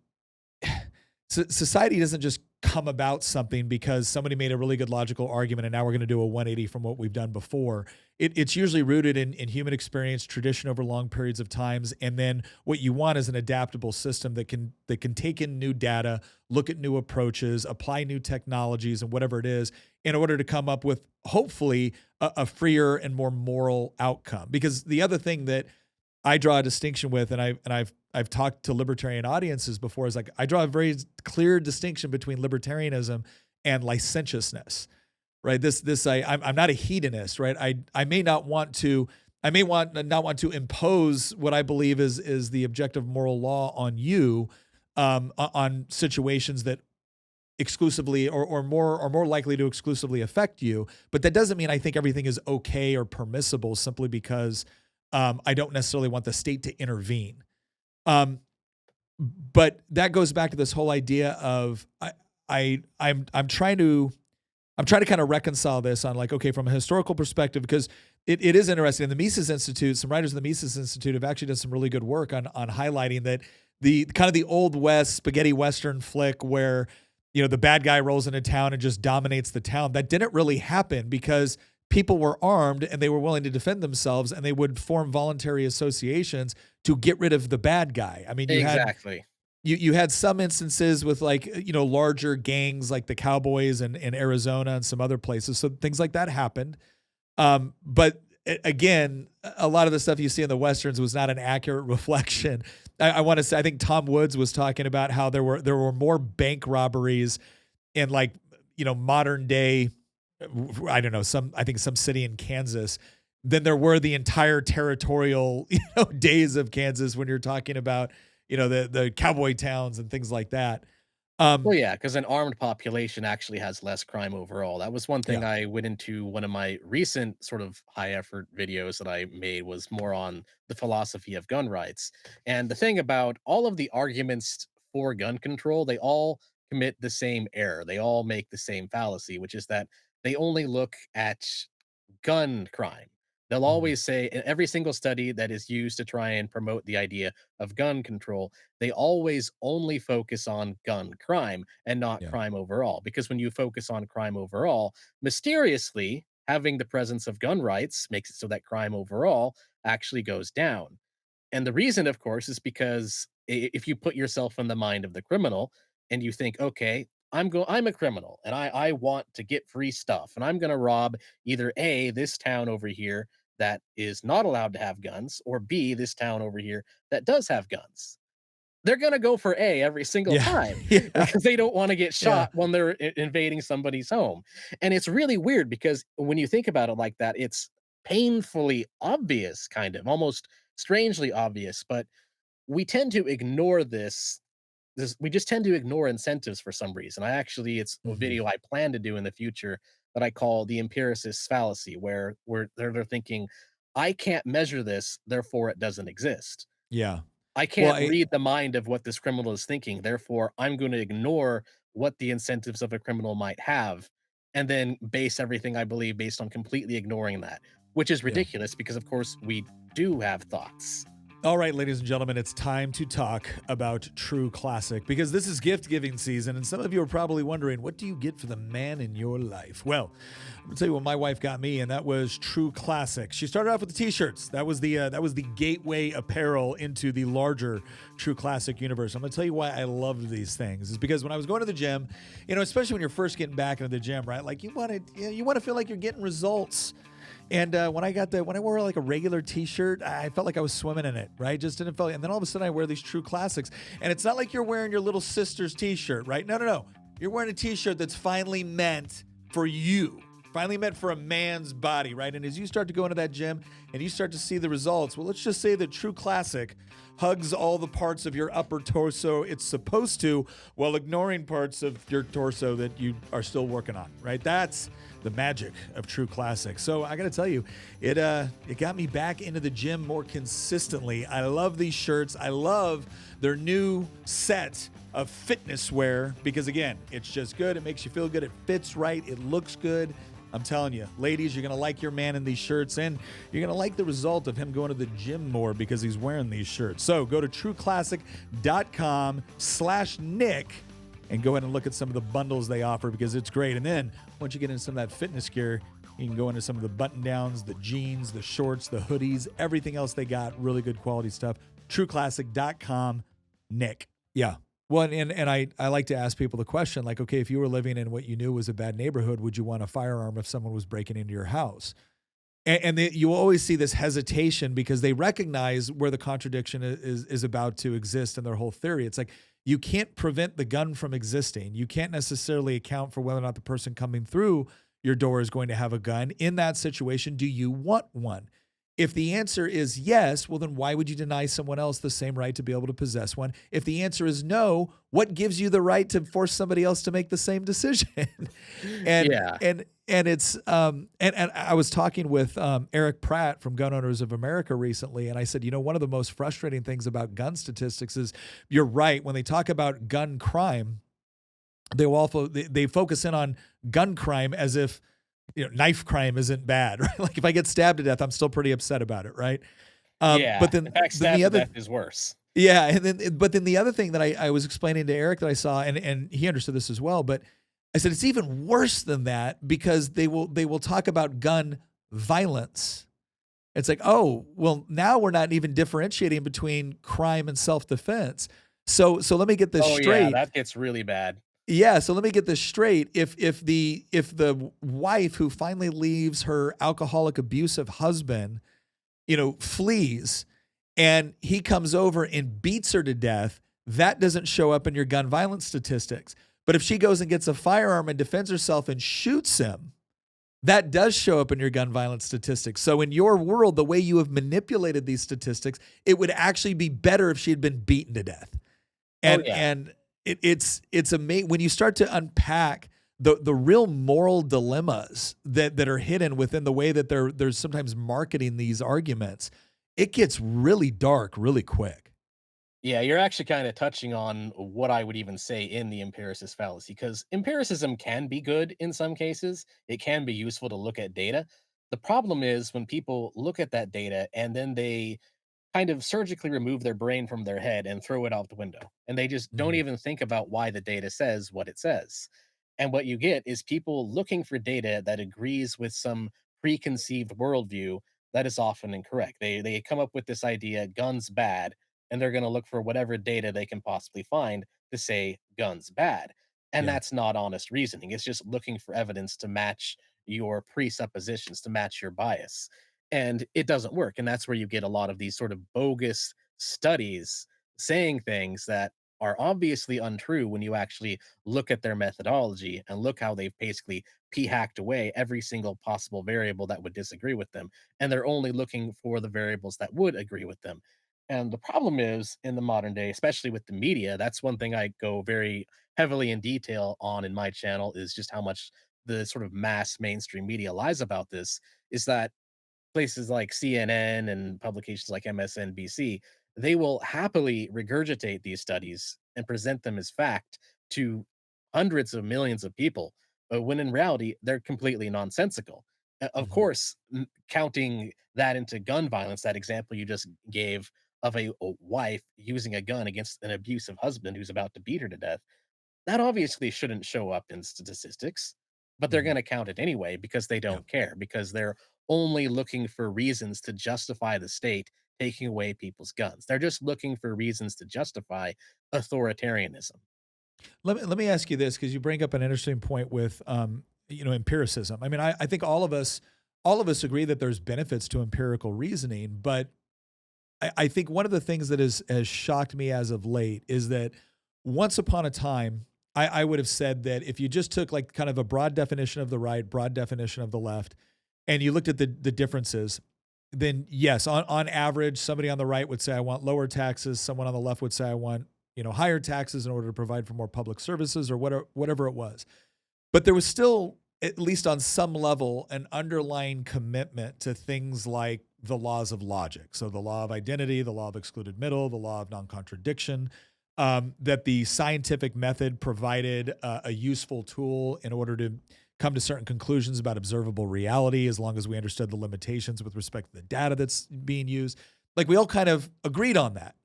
[SPEAKER 1] society doesn't just come about something because somebody made a really good logical argument and now we're going to do a 180 from what we've done before. It's usually rooted in human experience, tradition over long periods of times, and then what you want is an adaptable system that can take in new data, look at new approaches, apply new technologies, and whatever it is, in order to come up with hopefully a freer and more moral outcome. Because the other thing that I draw a distinction with, and I've talked to libertarian audiences before, is like I draw a very clear distinction between libertarianism and licentiousness, right? I'm not a hedonist, right? I may not want to I may not want to impose what I believe is the objective moral law on you, on situations that exclusively or more likely to exclusively affect you. But that doesn't mean I think everything is okay or permissible simply because I don't necessarily want the state to intervene. Um, but that goes back to this whole idea of I'm trying to kind of reconcile this on like, okay, from a historical perspective, because it is interesting. In the Mises Institute, some writers in the Mises Institute have actually done some really good work on highlighting that the kind of the old West spaghetti Western flick where, you know, the bad guy rolls into town and just dominates the town. That didn't really happen because people were armed and they were willing to defend themselves, and they would form voluntary associations to get rid of the bad guy. I mean,
[SPEAKER 2] Exactly.
[SPEAKER 1] you had some instances with like, you know, larger gangs like the Cowboys in Arizona and some other places. So things like that happened. But again, a lot of the stuff you see in the Westerns was not an accurate reflection. I want to say, I think Tom Woods was talking about how there were more bank robberies in like, you know, modern day, I don't know, I think some city in Kansas than there were the entire territorial, you know, days of Kansas when you're talking about, you know, the cowboy towns and things like that.
[SPEAKER 2] Well,
[SPEAKER 1] Um,
[SPEAKER 2] yeah, because an armed population actually has less crime overall. That was one thing
[SPEAKER 1] yeah,
[SPEAKER 2] I went into one of my recent sort of high effort videos that I made was more on the philosophy of gun rights. And the thing about all of the arguments for gun control, they all commit the same error. They all make the same fallacy, which is that they only look at gun crime. They'll
[SPEAKER 1] mhm,
[SPEAKER 2] always say in every single study that is used to try and promote the idea of gun control, they always only focus on gun crime and not
[SPEAKER 1] yeah,
[SPEAKER 2] crime overall. Because when you focus on crime overall, mysteriously, having the presence of gun rights makes it so that crime overall actually goes down. And the reason, of course, is because if you put yourself in the mind of the criminal and you think, okay, I'm a criminal and I want to get free stuff and I'm going to rob either A, this town over here that is not allowed to have guns, or B, this town over here that does have guns. They're going to go for A every single
[SPEAKER 1] yeah,
[SPEAKER 2] time
[SPEAKER 1] yeah,
[SPEAKER 2] because they don't want to get
[SPEAKER 1] yeah,
[SPEAKER 2] shot when they're invading somebody's home. And it's really weird because when you think about it like that, it's painfully obvious, kind of almost strangely obvious, but we tend to ignore we just tend to ignore incentives for some reason. It's a
[SPEAKER 1] mhm,
[SPEAKER 2] video I plan to do in the future that I call the empiricist fallacy, where they're thinking, I can't measure this, therefore it doesn't exist.
[SPEAKER 1] yeah.
[SPEAKER 2] I
[SPEAKER 1] Well,
[SPEAKER 2] can't read the mind of what this criminal is thinking, therefore I'm going to ignore what the incentives of a criminal might have, and then base everything I believe based on completely ignoring that, which is
[SPEAKER 1] yeah.
[SPEAKER 2] ridiculous because, of course, we do have thoughts.
[SPEAKER 1] All right, ladies and gentlemen, it's time to talk about True Classic because this is gift giving season, and some of you are probably wondering, what do you get for the man in your life? Well, I'm gonna tell you what my wife got me, and that was True Classic. She started off with the T-shirts. That was the gateway apparel into the larger True Classic universe. I'm gonna tell you why I loved these things. Is because when I was going to the gym, you know, especially when you're first getting back into the gym, right? Like you want to feel like you're getting results. And when I wore like a regular T-shirt, I felt like I was swimming in it, right? Just didn't feel. And then all of a sudden, I wear these True Classics, and it's not like you're wearing your little sister's T-shirt, right? No, no, no. You're wearing a T-shirt that's finally meant for you, finally meant for a man's body, right? And as you start to go into that gym and you start to see the results, well, let's just say that True Classic hugs all the parts of your upper torso it's supposed to, while ignoring parts of your torso that you are still working on, right? That's the magic of True Classic. So I got to tell you, it got me back into the gym more consistently. I love these shirts. I love their new set of fitness wear because again, it's just good. It makes you feel good. It fits right. It looks good. I'm telling you, ladies, you're going to like your man in these shirts, and you're going to like the result of him going to the gym more because he's wearing these shirts. So go to trueclassic.com/Nick and go ahead and look at some of the bundles they offer because it's great. And then once you get into some of that fitness gear, you can go into some of the button downs, the jeans, the shorts, the hoodies, everything else they got. Really good quality stuff. trueclassic.com/Nick. Yeah. Well, and I like to ask people the question, like, okay, if you were living in what you knew was a bad neighborhood, would you want a firearm if someone was breaking into your house? You always see this hesitation because they recognize where the contradiction is about to exist in their whole theory. It's like you can't prevent the gun from existing. You can't necessarily account for whether or not the person coming through your door is going to have a gun. In that situation, do you want one? If the answer is yes, well, then why would you deny someone else the same right to be able to possess one? If the answer is no, what gives you the right to force somebody else to make the same decision? and
[SPEAKER 2] Yeah.
[SPEAKER 1] and and it's and I was talking with Eric Pratt from Gun Owners of America recently, and I said, one of the most frustrating things about gun statistics is you're right when they talk about gun crime, they focus in on gun crime as if knife crime isn't bad, right? Like if I get stabbed to death, I'm still pretty upset about it, right?
[SPEAKER 2] Yeah.
[SPEAKER 1] But
[SPEAKER 2] In
[SPEAKER 1] then
[SPEAKER 2] fact,
[SPEAKER 1] then
[SPEAKER 2] stab
[SPEAKER 1] the
[SPEAKER 2] to
[SPEAKER 1] other
[SPEAKER 2] death is worse.
[SPEAKER 1] yeah, and then but then the other thing that I was explaining to Eric that I saw, and he understood this as well, but I said it's even worse than that because they will talk about gun violence. It's like, oh, well, now we're not even differentiating between crime and self-defense. So let me get this
[SPEAKER 2] Oh, yeah,
[SPEAKER 1] straight.
[SPEAKER 2] that gets really bad.
[SPEAKER 1] Yeah, so let me get this straight. If the wife who finally leaves her alcoholic abusive husband, flees and he comes over and beats her to death, that doesn't show up in your gun violence statistics. But if she goes and gets a firearm and defends herself and shoots him, that does show up in your gun violence statistics. So in your world, the way you have manipulated these statistics, it would actually be better if she had been beaten to death.
[SPEAKER 2] Oh,
[SPEAKER 1] And
[SPEAKER 2] yeah.
[SPEAKER 1] and it's amazing when you start to unpack the real moral dilemmas that are hidden within the way that they're sometimes marketing these arguments. It gets really dark really quick.
[SPEAKER 2] Yeah, you're actually kind of touching on what I would even say in the empiricist fallacy, because empiricism can be good in some cases. It can be useful to look at data. The problem is when people look at that data and then they kind of surgically remove their brain from their head and throw it out the window. And they just don't
[SPEAKER 1] Mhm.
[SPEAKER 2] even think about why the data says what it says. And what you get is people looking for data that agrees with some preconceived worldview that is often incorrect. They come up with this idea, guns bad, and they're going to look for whatever data they can possibly find to say guns bad. And
[SPEAKER 1] Yeah.
[SPEAKER 2] that's not honest reasoning. It's just looking for evidence to match your presuppositions, to match your bias, and it doesn't work. And that's where you get a lot of these sort of bogus studies saying things that are obviously untrue when you actually look at their methodology and look how they've basically hacked away every single possible variable that would disagree with them. And they're only looking for the variables that would agree with them. And the problem is in the modern day, especially with the media, that's one thing I go very heavily in detail on in my channel is just how much the sort of mass mainstream media lies about this, is that places like CNN and publications like MSNBC, they will happily regurgitate these studies and present them as fact to hundreds of millions of people, when in reality, they're completely nonsensical. Of
[SPEAKER 1] Mhm.
[SPEAKER 2] course, counting that into gun violence, that example you just gave of a wife using a gun against an abusive husband who's about to beat her to death, that obviously shouldn't show up in statistics, but they're
[SPEAKER 1] Mhm.
[SPEAKER 2] gonna count it anyway because they
[SPEAKER 1] Yeah.
[SPEAKER 2] don't care, because they're only looking for reasons to justify the state taking away people's guns. They're just looking for reasons to justify authoritarianism.
[SPEAKER 1] Let me ask you this because you bring up an interesting point with empiricism. I mean, I think all of us agree that there's benefits to empirical reasoning, but I think one of the things that has shocked me as of late is that once upon a time, I would have said that if you just took like kind of a broad definition of the right, broad definition of the left, and you looked at the differences, then yes, on average, somebody on the right would say I want lower taxes. Someone on the left would say I want higher taxes in order to provide for more public services or whatever it was. But there was still, at least on some level, an underlying commitment to things like the laws of logic. So the law of identity, the law of excluded middle, the law of non-contradiction, that the scientific method provided a useful tool in order to come to certain conclusions about observable reality, as long as we understood the limitations with respect to the data that's being used. Like we all kind of agreed on that.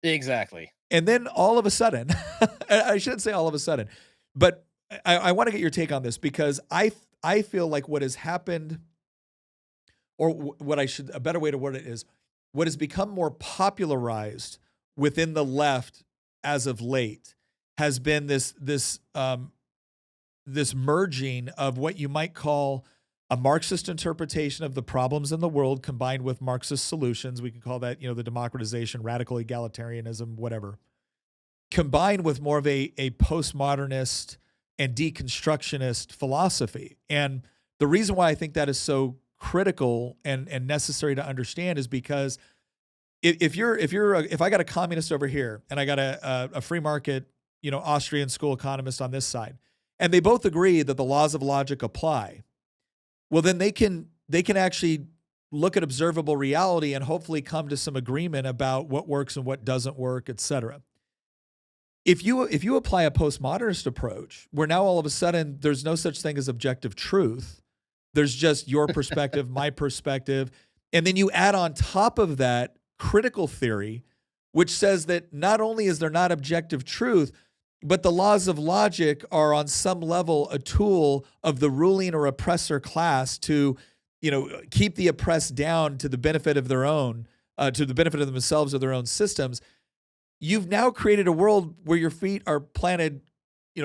[SPEAKER 2] Exactly.
[SPEAKER 1] And then all of a sudden, I shouldn't say all of a sudden, but I want to get your take on this because I feel like what has happened, or what I should, a better way to word it is, what has become more popularized within the left as of late has been this merging of what you might call a Marxist interpretation of the problems in the world combined with Marxist solutions. We could call that, the democratization, radical egalitarianism, whatever, combined with more of a postmodernist and deconstructionist philosophy. And the reason why I think that is so critical and necessary to understand is because if I got a communist over here and I got a free market, Austrian school economist on this side, and they both agree that the laws of logic apply, well, then they can actually look at observable reality and hopefully come to some agreement about what works and what doesn't work, et cetera. If you apply a postmodernist approach, where now all of a sudden there's no such thing as objective truth, there's just your perspective, my perspective, and then you add on top of that critical theory, which says that not only is there not objective truth, but the laws of logic are on some level a tool of the ruling or oppressor class to, keep the oppressed down to the benefit of their own, to the benefit of themselves or their own systems. You've now created a world where your feet are planted,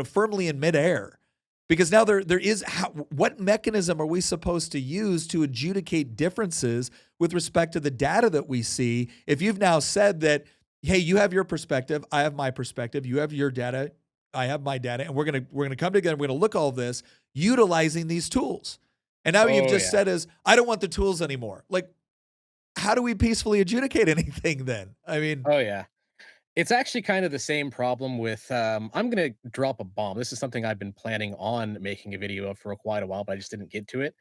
[SPEAKER 1] firmly in midair. Because now there is what mechanism are we supposed to use to adjudicate differences with respect to the data that we see? If you've now said that, hey, you have your perspective, I have my perspective, you have your data, I have my data, and we're gonna come together, we're gonna look at all this utilizing these tools. And now you've
[SPEAKER 2] Oh
[SPEAKER 1] just
[SPEAKER 2] yeah.
[SPEAKER 1] said is I don't want the tools anymore. Like, how do we peacefully adjudicate anything then? I mean,
[SPEAKER 2] Oh yeah. It's actually kind of the same problem with, I'm gonna drop a bomb. This is something I've been planning on making a video of for quite a while, but I just didn't get to it.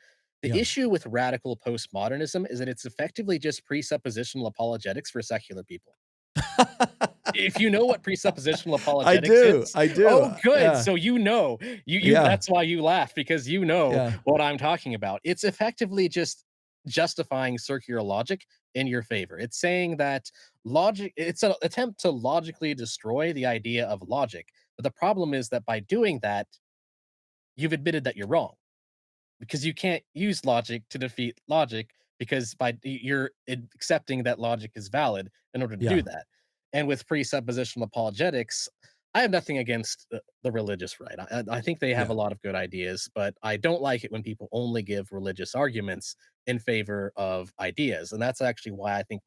[SPEAKER 2] The
[SPEAKER 1] yeah.
[SPEAKER 2] issue with radical postmodernism is that it's effectively just presuppositional apologetics for secular people. If you know what presuppositional
[SPEAKER 1] I
[SPEAKER 2] apologetics
[SPEAKER 1] do.
[SPEAKER 2] is,
[SPEAKER 1] I do.
[SPEAKER 2] oh, good.
[SPEAKER 1] Yeah.
[SPEAKER 2] So you
[SPEAKER 1] Yeah.
[SPEAKER 2] that's why you laugh because you know
[SPEAKER 1] Yeah.
[SPEAKER 2] what I'm talking about. It's effectively just justifying circular logic in your favor. It's saying that logic it's an attempt to logically destroy the idea of logic. But the problem is that by doing that, you've admitted that you're wrong because you can't use logic to defeat logic because you're accepting that logic is valid in order to do
[SPEAKER 1] Yeah.
[SPEAKER 2] that. And with presuppositional apologetics, I have nothing against the religious right. I think they have
[SPEAKER 1] Yeah.
[SPEAKER 2] a lot of good ideas, but I don't like it when people only give religious arguments in favor of ideas. And that's actually why I think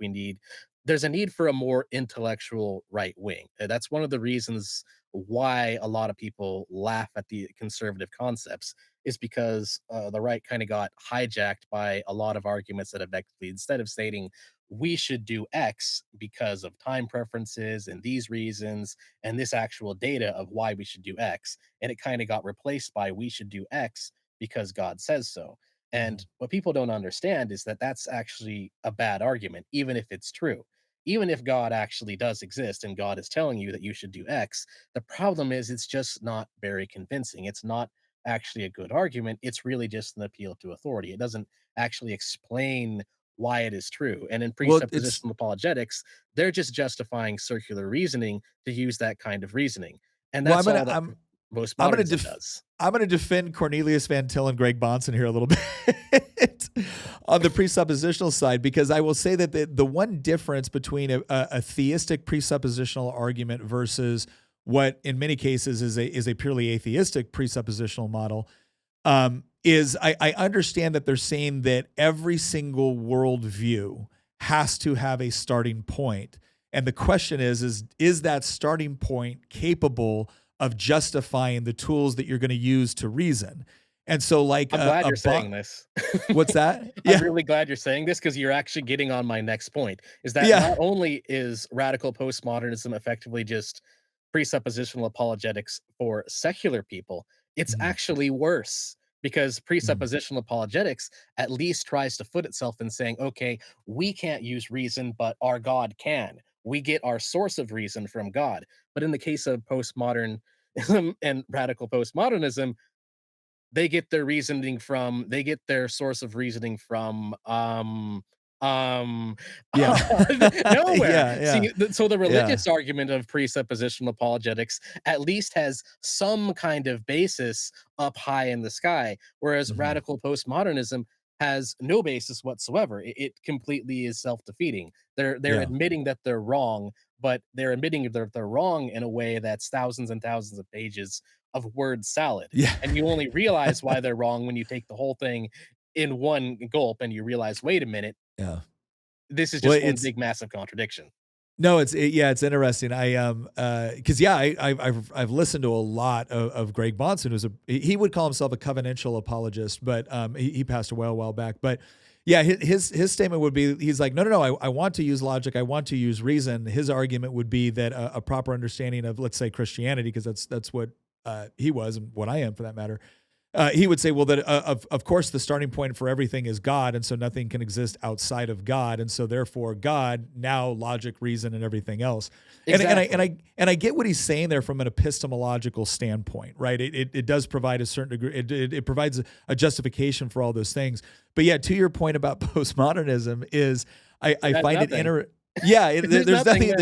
[SPEAKER 2] there's a need for a more intellectual right wing. That's one of the reasons why a lot of people laugh at the conservative concepts is because the right kind of got hijacked by a lot of arguments that effectively, instead of stating we should do X because of time preferences and these reasons and this actual data of why we should do X, and it kind of got replaced by we should do X because God says so. And
[SPEAKER 1] Mhm.
[SPEAKER 2] what people don't understand is that that's actually a bad argument, even if it's true. Even if God actually does exist and God is telling you that you should do X, the problem is it's just not very convincing. It's not actually a good argument. It's really just an appeal to authority. It doesn't actually explain why it is true. And in
[SPEAKER 1] Well, it's
[SPEAKER 2] presuppositional apologetics, they're just justifying circular reasoning to use that kind of reasoning. And
[SPEAKER 1] well,
[SPEAKER 2] that's all that
[SPEAKER 1] I'm gonna
[SPEAKER 2] postmodernism does.
[SPEAKER 1] I'm gonna defend Cornelius Van Til and Greg Bonson here a little bit on the presuppositional side, because I will say that the one difference between a theistic presuppositional argument versus what in many cases is a purely atheistic presuppositional model, is I understand that they're saying that every single worldview has to have a starting point. And the question is that starting point capable of justifying the tools that you're going to use to reason? And so, like
[SPEAKER 2] I'm glad you're saying this.
[SPEAKER 1] what's that?
[SPEAKER 2] I'm
[SPEAKER 1] Yeah,
[SPEAKER 2] really glad you're saying this because you're actually getting on my next point, is that
[SPEAKER 1] yeah,
[SPEAKER 2] not only is radical postmodernism effectively just presuppositional apologetics for secular people, it's
[SPEAKER 1] mhm,
[SPEAKER 2] actually worse because
[SPEAKER 1] mhm,
[SPEAKER 2] presuppositional apologetics at least tries to foot itself in saying, okay, we can't use reason, but our God can. We get our source of reason from God. But in the case of postmodern and radical postmodernism, they get their source of reasoning from um
[SPEAKER 1] yeah,
[SPEAKER 2] nowhere.
[SPEAKER 1] yeah, yeah,
[SPEAKER 2] So the
[SPEAKER 1] yeah,
[SPEAKER 2] religious argument of presuppositional apologetics at least has some kind of basis up high in the sky, whereas
[SPEAKER 1] mhm,
[SPEAKER 2] radical postmodernism has no basis whatsoever. It completely is self-defeating. They're
[SPEAKER 1] yeah,
[SPEAKER 2] admitting that they're wrong, but they're admitting they're wrong in a way that's thousands and thousands of pages of word salad,
[SPEAKER 1] yeah,
[SPEAKER 2] and you only realize why they're wrong when you take the whole thing in one gulp and you realize, wait a minute,
[SPEAKER 1] yeah.
[SPEAKER 2] this is
[SPEAKER 1] Well,
[SPEAKER 2] just one
[SPEAKER 1] it's
[SPEAKER 2] big massive contradiction.
[SPEAKER 1] No, yeah, it's interesting. Because yeah, I've listened to a lot of Greg Bonson, who's he would call himself a covenantal apologist, but he passed away a while back. But yeah, his statement would be, he's like, no, I want to use logic, I want to use reason. His argument would be that a proper understanding of, let's say, Christianity, because that's what he was and what I am for that matter. He would say, well, that of course the starting point for everything is God, and so nothing can exist outside of God, and so therefore God, now logic, reason, and everything else.
[SPEAKER 2] Exactly.
[SPEAKER 1] And I get what he's saying there from an epistemological standpoint, right? It does provide a certain degree. It provides a justification for all those things. But yeah, to your point about postmodernism, is I
[SPEAKER 2] That's
[SPEAKER 1] find it
[SPEAKER 2] nothing.
[SPEAKER 1] inter. Yeah,
[SPEAKER 2] There's
[SPEAKER 1] there's
[SPEAKER 2] nothing
[SPEAKER 1] nothing.
[SPEAKER 2] there.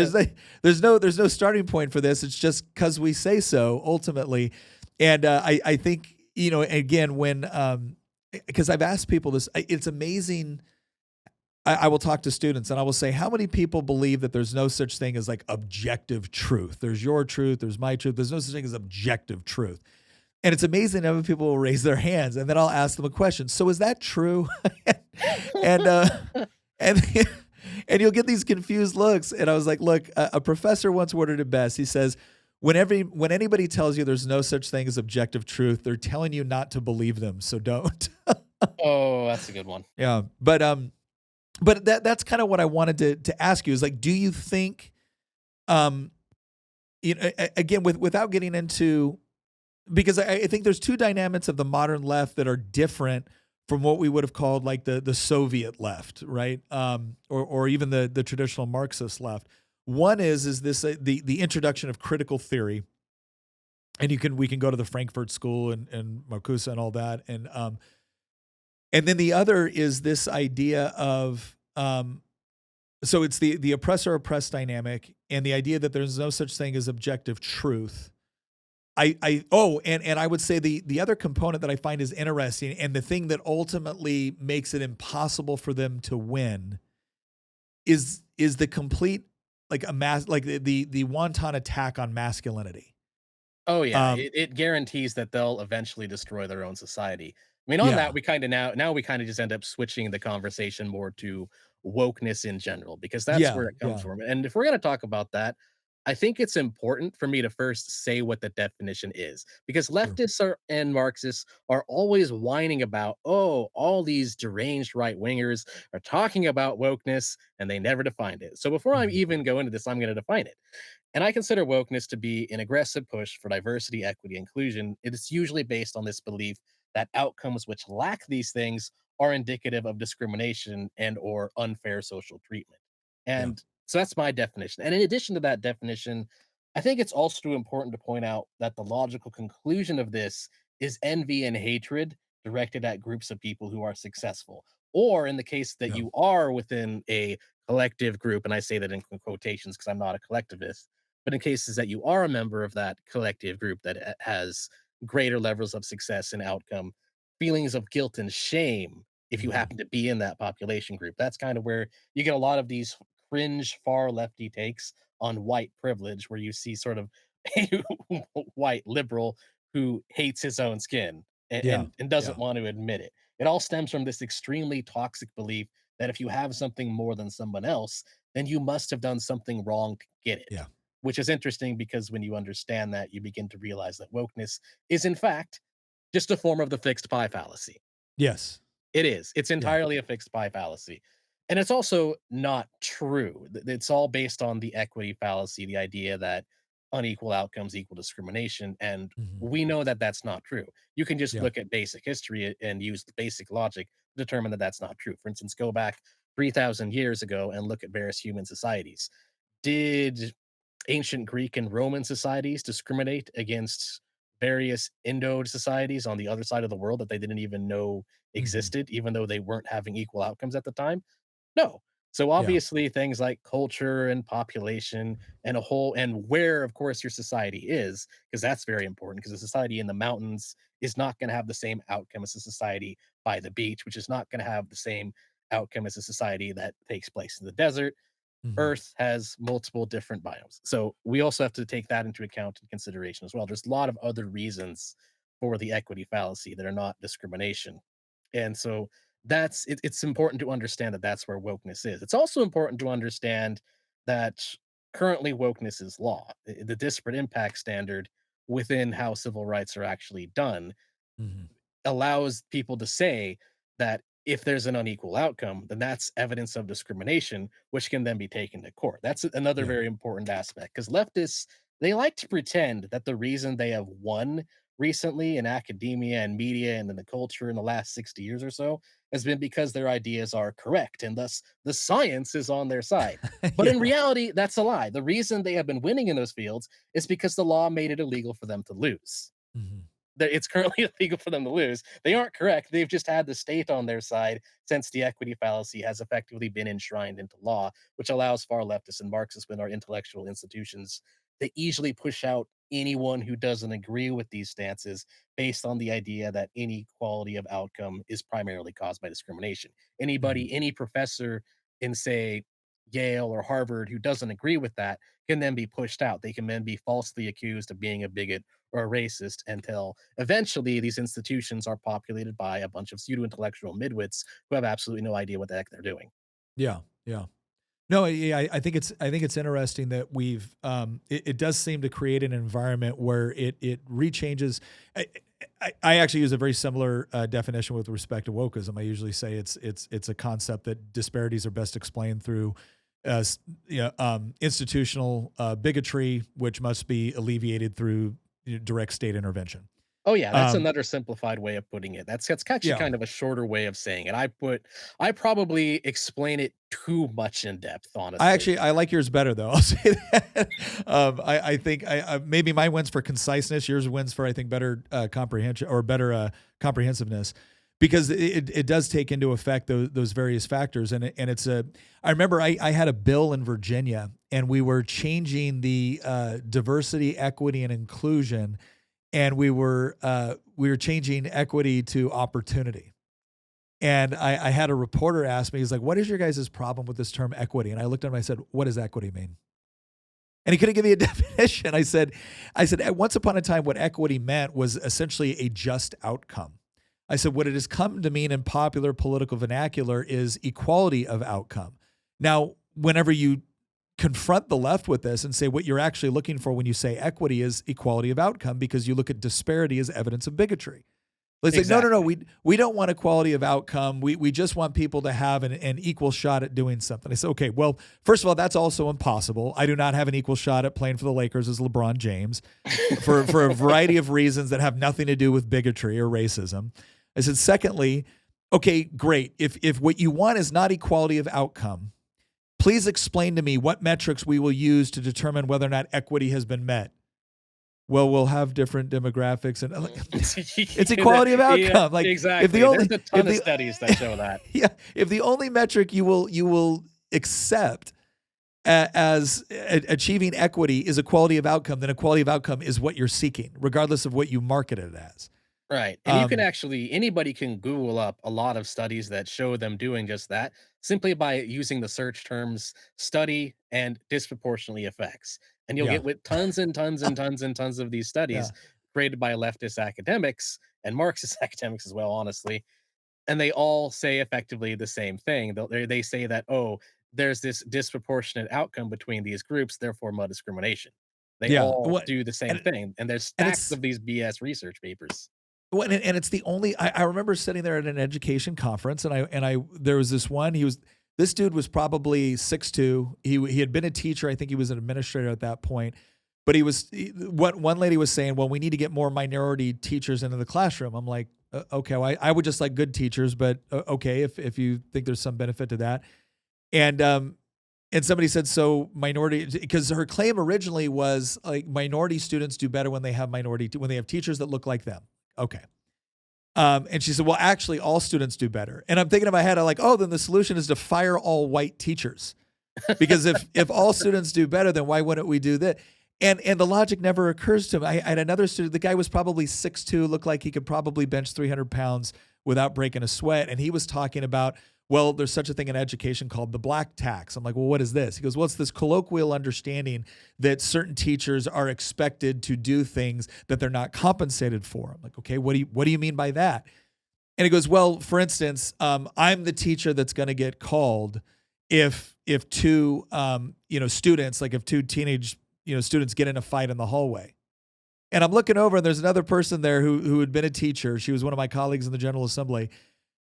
[SPEAKER 1] There's no starting point for this. It's just because we say so ultimately, and I think, again, when because I've asked people this, it's amazing. I will talk to students and I will say, how many people believe that there's no such thing as like objective truth? There's your truth, there's my truth. There's no such thing as objective truth. And it's amazing how many people will raise their hands, and then I'll ask them a question. So is that true? and and and you'll get these confused looks. And I was like, look, a professor once worded it best. He says, when anybody tells you there's no such thing as objective truth, they're telling you not to believe them. So don't.
[SPEAKER 2] Oh, that's a good one.
[SPEAKER 1] Yeah. But that's kind of what I wanted to ask you, is like, do you think, um, again, without getting into, because I think there's two dynamics of the modern left that are different from what we would have called like the Soviet left, right? Or even the traditional Marxist left. One is this the introduction of critical theory, and we can go to the Frankfurt School and Marcuse and all that, and then the other is this idea of so it's the oppressor oppressed dynamic, and the idea that there's no such thing as objective truth. And I would say the other component that I find is interesting, and the thing that ultimately makes it impossible for them to win is the complete, like the wanton attack on masculinity.
[SPEAKER 2] Oh yeah,
[SPEAKER 1] Um,
[SPEAKER 2] it guarantees that they'll eventually destroy their own society. I mean, on that,
[SPEAKER 1] yeah,
[SPEAKER 2] we kind of now we kind of just end up switching the conversation more to wokeness in general because that's
[SPEAKER 1] yeah,
[SPEAKER 2] where it comes
[SPEAKER 1] yeah,
[SPEAKER 2] from. And if we're going to talk about that, I think it's important for me to first say what the definition is because
[SPEAKER 1] sure.
[SPEAKER 2] leftists and Marxists are always whining about, oh, all these deranged right wingers are talking about wokeness and they never defined it. So before I
[SPEAKER 1] Mhm.
[SPEAKER 2] even go into this, I'm going to define it. And I consider wokeness to be an aggressive push for diversity, equity, inclusion. It is usually based on this belief that outcomes which lack these things are indicative of discrimination and or unfair social treatment.
[SPEAKER 1] Yeah,
[SPEAKER 2] And so that's my definition. And in addition to that definition, I think it's also important to point out that the logical conclusion of this is envy and hatred directed at groups of people who are successful. Or in the case that
[SPEAKER 1] yeah,
[SPEAKER 2] you are within a collective group, and I say that in quotations because I'm not a collectivist, but in cases that you are a member of that collective group that has greater levels of success and outcome, feelings of guilt and shame if you
[SPEAKER 1] mhm,
[SPEAKER 2] happen to be in that population group. That's kind of where you get a lot of these cringe far lefty takes on white privilege, where you see sort of a white liberal who hates his own skin and,
[SPEAKER 1] yeah,
[SPEAKER 2] and
[SPEAKER 1] yeah,
[SPEAKER 2] doesn't want to admit it. It all stems from this extremely toxic belief that if you have something more than someone else, then you must have done something wrong to get it,
[SPEAKER 1] yeah,
[SPEAKER 2] which is interesting because when you understand that, you begin to realize that wokeness is, in fact, just a form of the fixed pie fallacy.
[SPEAKER 1] yes,
[SPEAKER 2] It is. It's
[SPEAKER 1] yeah,
[SPEAKER 2] entirely a fixed pie fallacy. And it's also not true. It's all based on the equity fallacy, the idea that unequal outcomes equal discrimination. And
[SPEAKER 1] mhm,
[SPEAKER 2] we know that that's not true. You can just
[SPEAKER 1] yeah,
[SPEAKER 2] look at basic history and use the basic logic to determine that that's not true. For instance, go back 3,000 years ago and look at various human societies. Did ancient Greek and Roman societies discriminate against various Indo societies on the other side of the world that they didn't even know
[SPEAKER 1] mhm,
[SPEAKER 2] existed, even though they weren't having equal outcomes at the time? No. So
[SPEAKER 1] yeah,
[SPEAKER 2] obviously things like culture and population and a whole and where of course your society is, because that's very important because a society in the mountains is not going to have the same outcome as a society by the beach, which is not going to have the same outcome as a society that takes place in the desert.
[SPEAKER 1] mhm,
[SPEAKER 2] Earth has multiple different biomes. So we also have to take that into account and consideration as well. There's a lot of other reasons for the equity fallacy that are not discrimination. And so it's important to understand that that's where wokeness is. It's also important to understand that currently wokeness is law. The disparate impact standard within how civil rights are actually done
[SPEAKER 1] Mhm.
[SPEAKER 2] allows people to say that if there's an unequal outcome, then that's evidence of discrimination, which can then be taken to court. That's another
[SPEAKER 1] Yeah.
[SPEAKER 2] very important aspect because leftists, they like to pretend that the reason they have won recently in academia and media and in the culture in the last 60 years or so has been because their ideas are correct and thus the science is on their side. But
[SPEAKER 1] Yeah.
[SPEAKER 2] in reality, that's a lie. The reason they have been winning in those fields is because the law made it illegal for them to lose.
[SPEAKER 1] Mhm.
[SPEAKER 2] It's currently illegal for them to lose. They aren't correct. They've just had the state on their side since the equity fallacy has effectively been enshrined into law, which allows far leftists and Marxists within our intellectual institutions to easily push out anyone who doesn't agree with these stances based on the idea that inequality of outcome is primarily caused by discrimination.
[SPEAKER 1] Mhm.
[SPEAKER 2] Any professor in, say, Yale or Harvard who doesn't agree with that can then be pushed out. They can then be falsely accused of being a bigot or a racist until eventually these institutions are populated by a bunch of pseudo intellectual midwits who have absolutely no idea what the heck they're doing.
[SPEAKER 1] Yeah. Yeah. No, yeah, I think it's interesting that it does seem to create an environment where it rechanges. I actually use a very similar definition with respect to wokeism. I usually say it's a concept that disparities are best explained through institutional bigotry, which must be alleviated through direct state intervention.
[SPEAKER 2] Oh yeah, that's
[SPEAKER 1] Um,
[SPEAKER 2] another simplified way of putting it. That's actually
[SPEAKER 1] yeah,
[SPEAKER 2] kind of a shorter way of saying it. I probably explain it too much in depth, honestly.
[SPEAKER 1] I like yours better though. I'll say that. I think maybe mine wins for conciseness. Yours wins for I think better comprehension or better comprehensiveness, because it does take into effect those various factors. And it's a. I remember I had a bill in Virginia, and we were changing the diversity, equity, and inclusion, and we were changing equity to opportunity. And I had a reporter ask me, he's like, "What is your guys' problem with this term equity?" And I looked at him, and I said, "What does equity mean?" And he couldn't give me a definition. I said, at once upon a time, what equity meant was essentially a just outcome. I said, what it has come to mean in popular political vernacular is equality of outcome. Now, whenever you confront the left with this and say what you're actually looking for when you say equity is equality of outcome, because you look at disparity as evidence of bigotry. They say, no, no, no,
[SPEAKER 2] Exactly.
[SPEAKER 1] we don't want equality of outcome. We just want people to have an equal shot at doing something. I said, okay, well, first of all, that's also impossible. I do not have an equal shot at playing for the Lakers as LeBron James for a variety of reasons that have nothing to do with bigotry or racism. I said, secondly, okay, great. If what you want is not equality of outcome, please explain to me what metrics we will use to determine whether or not equity has been met. Well, we'll have different demographics and it's equality of
[SPEAKER 2] Yeah,
[SPEAKER 1] outcome. Like if the
[SPEAKER 2] exactly. There's
[SPEAKER 1] only
[SPEAKER 2] a
[SPEAKER 1] if
[SPEAKER 2] ton of
[SPEAKER 1] the
[SPEAKER 2] studies that show that.
[SPEAKER 1] yeah, if the only metric you will accept as achieving equity is equality of outcome, then equality of outcome is what you're seeking, regardless of what you market it as.
[SPEAKER 2] Right. And you can
[SPEAKER 1] Um,
[SPEAKER 2] actually anybody can Google up a lot of studies that show them doing just that simply by using the search terms study and disproportionately effects. And you'll
[SPEAKER 1] yeah,
[SPEAKER 2] get with tons and tons and tons and tons of these studies
[SPEAKER 1] yeah,
[SPEAKER 2] created by leftist academics and Marxist academics as well, honestly. And they all say effectively the same thing. They say that, oh, there's this disproportionate outcome between these groups, therefore, mud discrimination. They
[SPEAKER 1] yeah.
[SPEAKER 2] all
[SPEAKER 1] What
[SPEAKER 2] do the same
[SPEAKER 1] and
[SPEAKER 2] thing. And there's
[SPEAKER 1] and
[SPEAKER 2] stacks
[SPEAKER 1] it's
[SPEAKER 2] of these BS research papers.
[SPEAKER 1] Well, and it's the only I remember sitting there at an education conference, and I there was this one. This dude was probably 6'2". He had been a teacher. I think he was an administrator at that point. But what one lady was saying. Well, we need to get more minority teachers into the classroom. I'm like, okay, well, I would just like good teachers, but okay, if you think there's some benefit to that. And and somebody said so minority, because her claim originally was like minority students do better when they have when they have teachers that look like them. Okay. And she said, well, actually, all students do better. And I'm thinking in my head, I'm like, oh, then the solution is to fire all white teachers. Because if all students do better, then why wouldn't we do that? And the logic never occurs to me. I had another student, the guy was probably 6'2", looked like he could probably bench 300 pounds without breaking a sweat. And he was talking about, well, there's such a thing in education called the black tax. I'm like, well, what is this? He goes, well, it's this colloquial understanding that certain teachers are expected to do things that they're not compensated for. I'm like, okay, what do you mean by that? And he goes, well, for instance, I'm the teacher that's going to get called, if two students, like if two teenage students get in a fight in the hallway. And I'm looking over and there's another person there who had been a teacher. She was one of my colleagues in the General Assembly.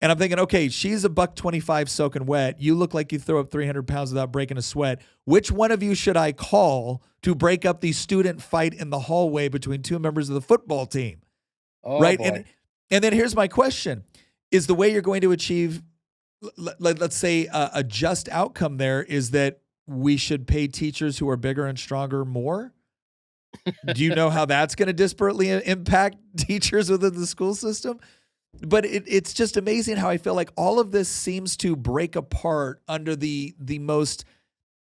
[SPEAKER 1] And I'm thinking, okay, she's a buck 25 soaking wet. You look like you throw up 300 pounds without breaking a sweat. Which one of you should I call to break up the student fight in the hallway between two members of the football team?
[SPEAKER 2] Oh
[SPEAKER 1] Right.
[SPEAKER 2] boy.
[SPEAKER 1] And then here's my question: is the way you're going to achieve, let's say, a just outcome there is that we should pay teachers who are bigger and stronger more? Do you know how that's going to disparately impact teachers within the school system? But it's just amazing how I feel like all of this seems to break apart under the most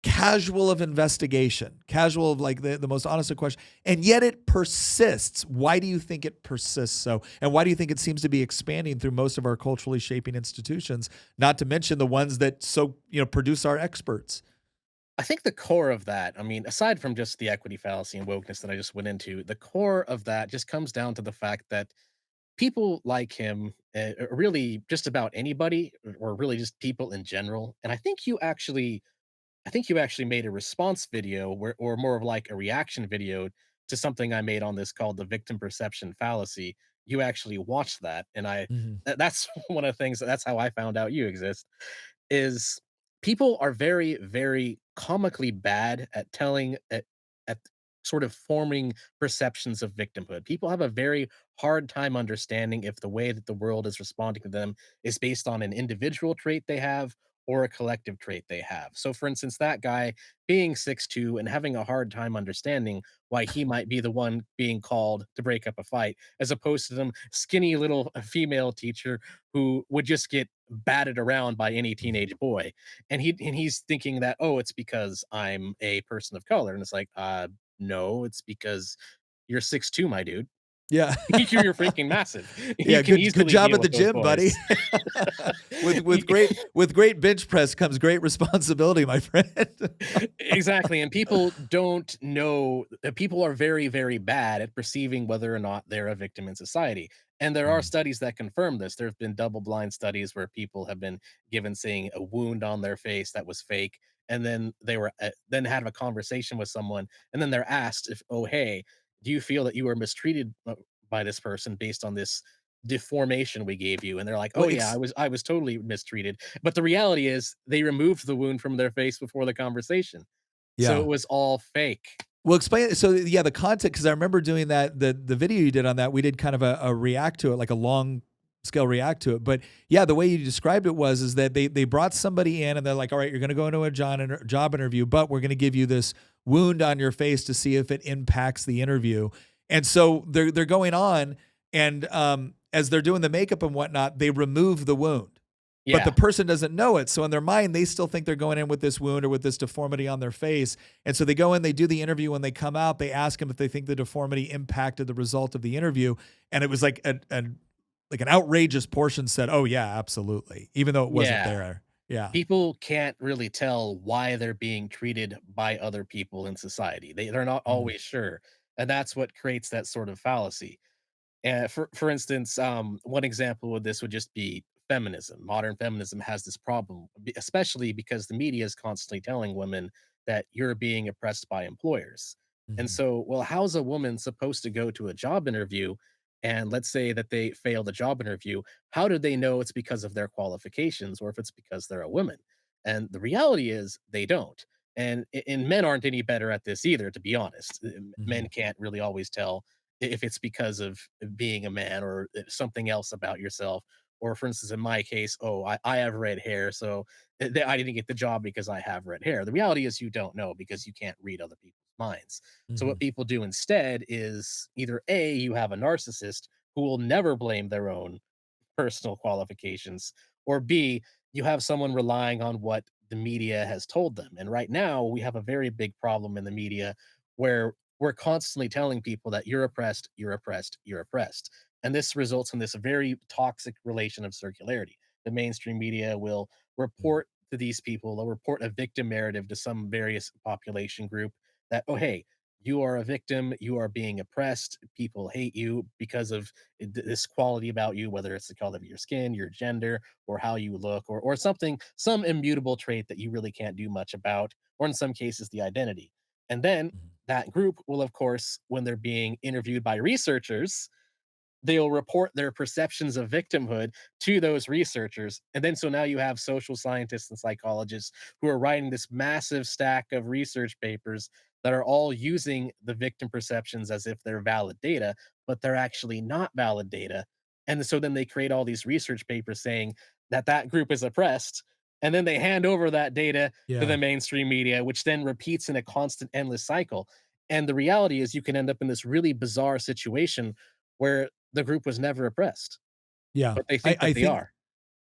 [SPEAKER 1] casual of investigation, casual of like the most honest of question, and yet it persists. Why do you think it persists so? And why do you think it seems to be expanding through most of our culturally shaping institutions, not to mention the ones that produce our experts?
[SPEAKER 2] I think the core of that, I mean, aside from just the equity fallacy and wokeness that I just went into, the core of that just comes down to the fact that people like him, really just about anybody, or really just people in general. And I think you actually made a response video where, or more of like a reaction video to something I made on this called the victim perception fallacy. You actually watched that, and
[SPEAKER 1] Mhm.
[SPEAKER 2] that's one of the things. That's how I found out you exist. Is people are very, very comically bad at at sort of forming perceptions of victimhood. People have a very hard time understanding if the way that the world is responding to them is based on an individual trait they have or a collective trait they have. So, for instance, that guy being 6'2" and having a hard time understanding why he might be the one being called to break up a fight, as opposed to some skinny little female teacher who would just get batted around by any teenage boy. And he's thinking that, oh, it's because I'm a person of color. And it's like, no, it's because you're 6'2", my dude.
[SPEAKER 1] Yeah.
[SPEAKER 2] You're freaking massive. You
[SPEAKER 1] Yeah,
[SPEAKER 2] can
[SPEAKER 1] good
[SPEAKER 2] easily
[SPEAKER 1] job
[SPEAKER 2] deal
[SPEAKER 1] at the
[SPEAKER 2] with those
[SPEAKER 1] gym, buddy.
[SPEAKER 2] boys.
[SPEAKER 1] with
[SPEAKER 2] You-
[SPEAKER 1] with great with great bench press comes great responsibility, my friend.
[SPEAKER 2] Exactly, and people don't know people are very, very bad at perceiving whether or not they're a victim in society, and there are
[SPEAKER 1] Mm.
[SPEAKER 2] studies that confirm this. There have been double-blind studies where people have been given, saying, a wound on their face that was fake, and then they were, then had a conversation with someone, and then they're asked if, "Oh, hey, do you feel that you were mistreated, by this person based on this deformation we gave you?" And they're like,
[SPEAKER 1] Well,
[SPEAKER 2] "Oh, yeah, I was totally mistreated." But the reality is they removed the wound from their face before the conversation. So
[SPEAKER 1] yeah.
[SPEAKER 2] it was all fake.
[SPEAKER 1] Well, explain. So yeah, the content, because I remember doing that. The video you did on that, we did kind of a react to it, like a long scale react to it. But yeah, the way you described it was is that they brought somebody in and they're like, all right, you're going to go into a job interview, but we're going to give you this wound on your face to see if it impacts the interview. And so they're going on, and as they're doing the makeup and whatnot, they remove the wound. But the
[SPEAKER 2] Yeah.
[SPEAKER 1] person doesn't know it. So in their mind, they still think they're going in with this wound or with this deformity on their face. And so they go in, they do the interview. When they come out, they ask them if they think the deformity impacted the result of the interview. And it was like like an outrageous portion said, "Oh yeah, absolutely," even though it wasn't
[SPEAKER 2] Yeah.
[SPEAKER 1] there. Yeah.
[SPEAKER 2] People can't really tell why they're being treated by other people in society. They're not
[SPEAKER 1] Mhm.
[SPEAKER 2] always sure. And that's what creates that sort of fallacy. And for instance, one example of this would just be feminism. Modern feminism has this problem, especially because the media is constantly telling women that you're being oppressed by employers. And
[SPEAKER 1] Mhm.
[SPEAKER 2] so, well, how's a woman supposed to go to a job interview? And let's say that they fail the job interview. How do they know it's because of their qualifications or if it's because they're a woman? And the reality is they don't. And men aren't any better at this either, to be honest. Men
[SPEAKER 1] Mhm.
[SPEAKER 2] can't really always tell if it's because of being a man or something else about yourself. Or for instance, in my case, oh, I have red hair, so I didn't get the job because I have red hair. The reality is you don't know because you can't read other people's minds. So what
[SPEAKER 1] Mhm.
[SPEAKER 2] people do instead is either A, you have a narcissist who will never blame their own personal qualifications, or B, you have someone relying on what the media has told them. And right now, we have a very big problem in the media where we're constantly telling people that you're oppressed, you're oppressed, you're oppressed. And this results in this very toxic relation of circularity. The mainstream media will
[SPEAKER 1] Mhm.
[SPEAKER 2] report to these people, they'll report a victim narrative to some various population group that, oh, hey, you are a victim, you are being oppressed, people hate you because of this quality about you, whether it's the color of your skin, your gender, or how you look, or something, some immutable trait that you really can't do much about, or in some cases, the identity. And then
[SPEAKER 1] Mhm.
[SPEAKER 2] that group will, of course, when they're being interviewed by researchers, they'll report their perceptions of victimhood to those researchers. And then so now you have social scientists and psychologists who are writing this massive stack of research papers that are all using the victim perceptions as if they're valid data, but they're actually not valid data. And so then they create all these research papers saying that that group is oppressed. And then they hand over that data to
[SPEAKER 1] Yeah.
[SPEAKER 2] the mainstream media, which then repeats in a constant, endless cycle. And the reality is, you can end up in this really bizarre situation where the group was never oppressed,
[SPEAKER 1] Yeah.
[SPEAKER 2] but they
[SPEAKER 1] I,
[SPEAKER 2] think that
[SPEAKER 1] I
[SPEAKER 2] they
[SPEAKER 1] think
[SPEAKER 2] are.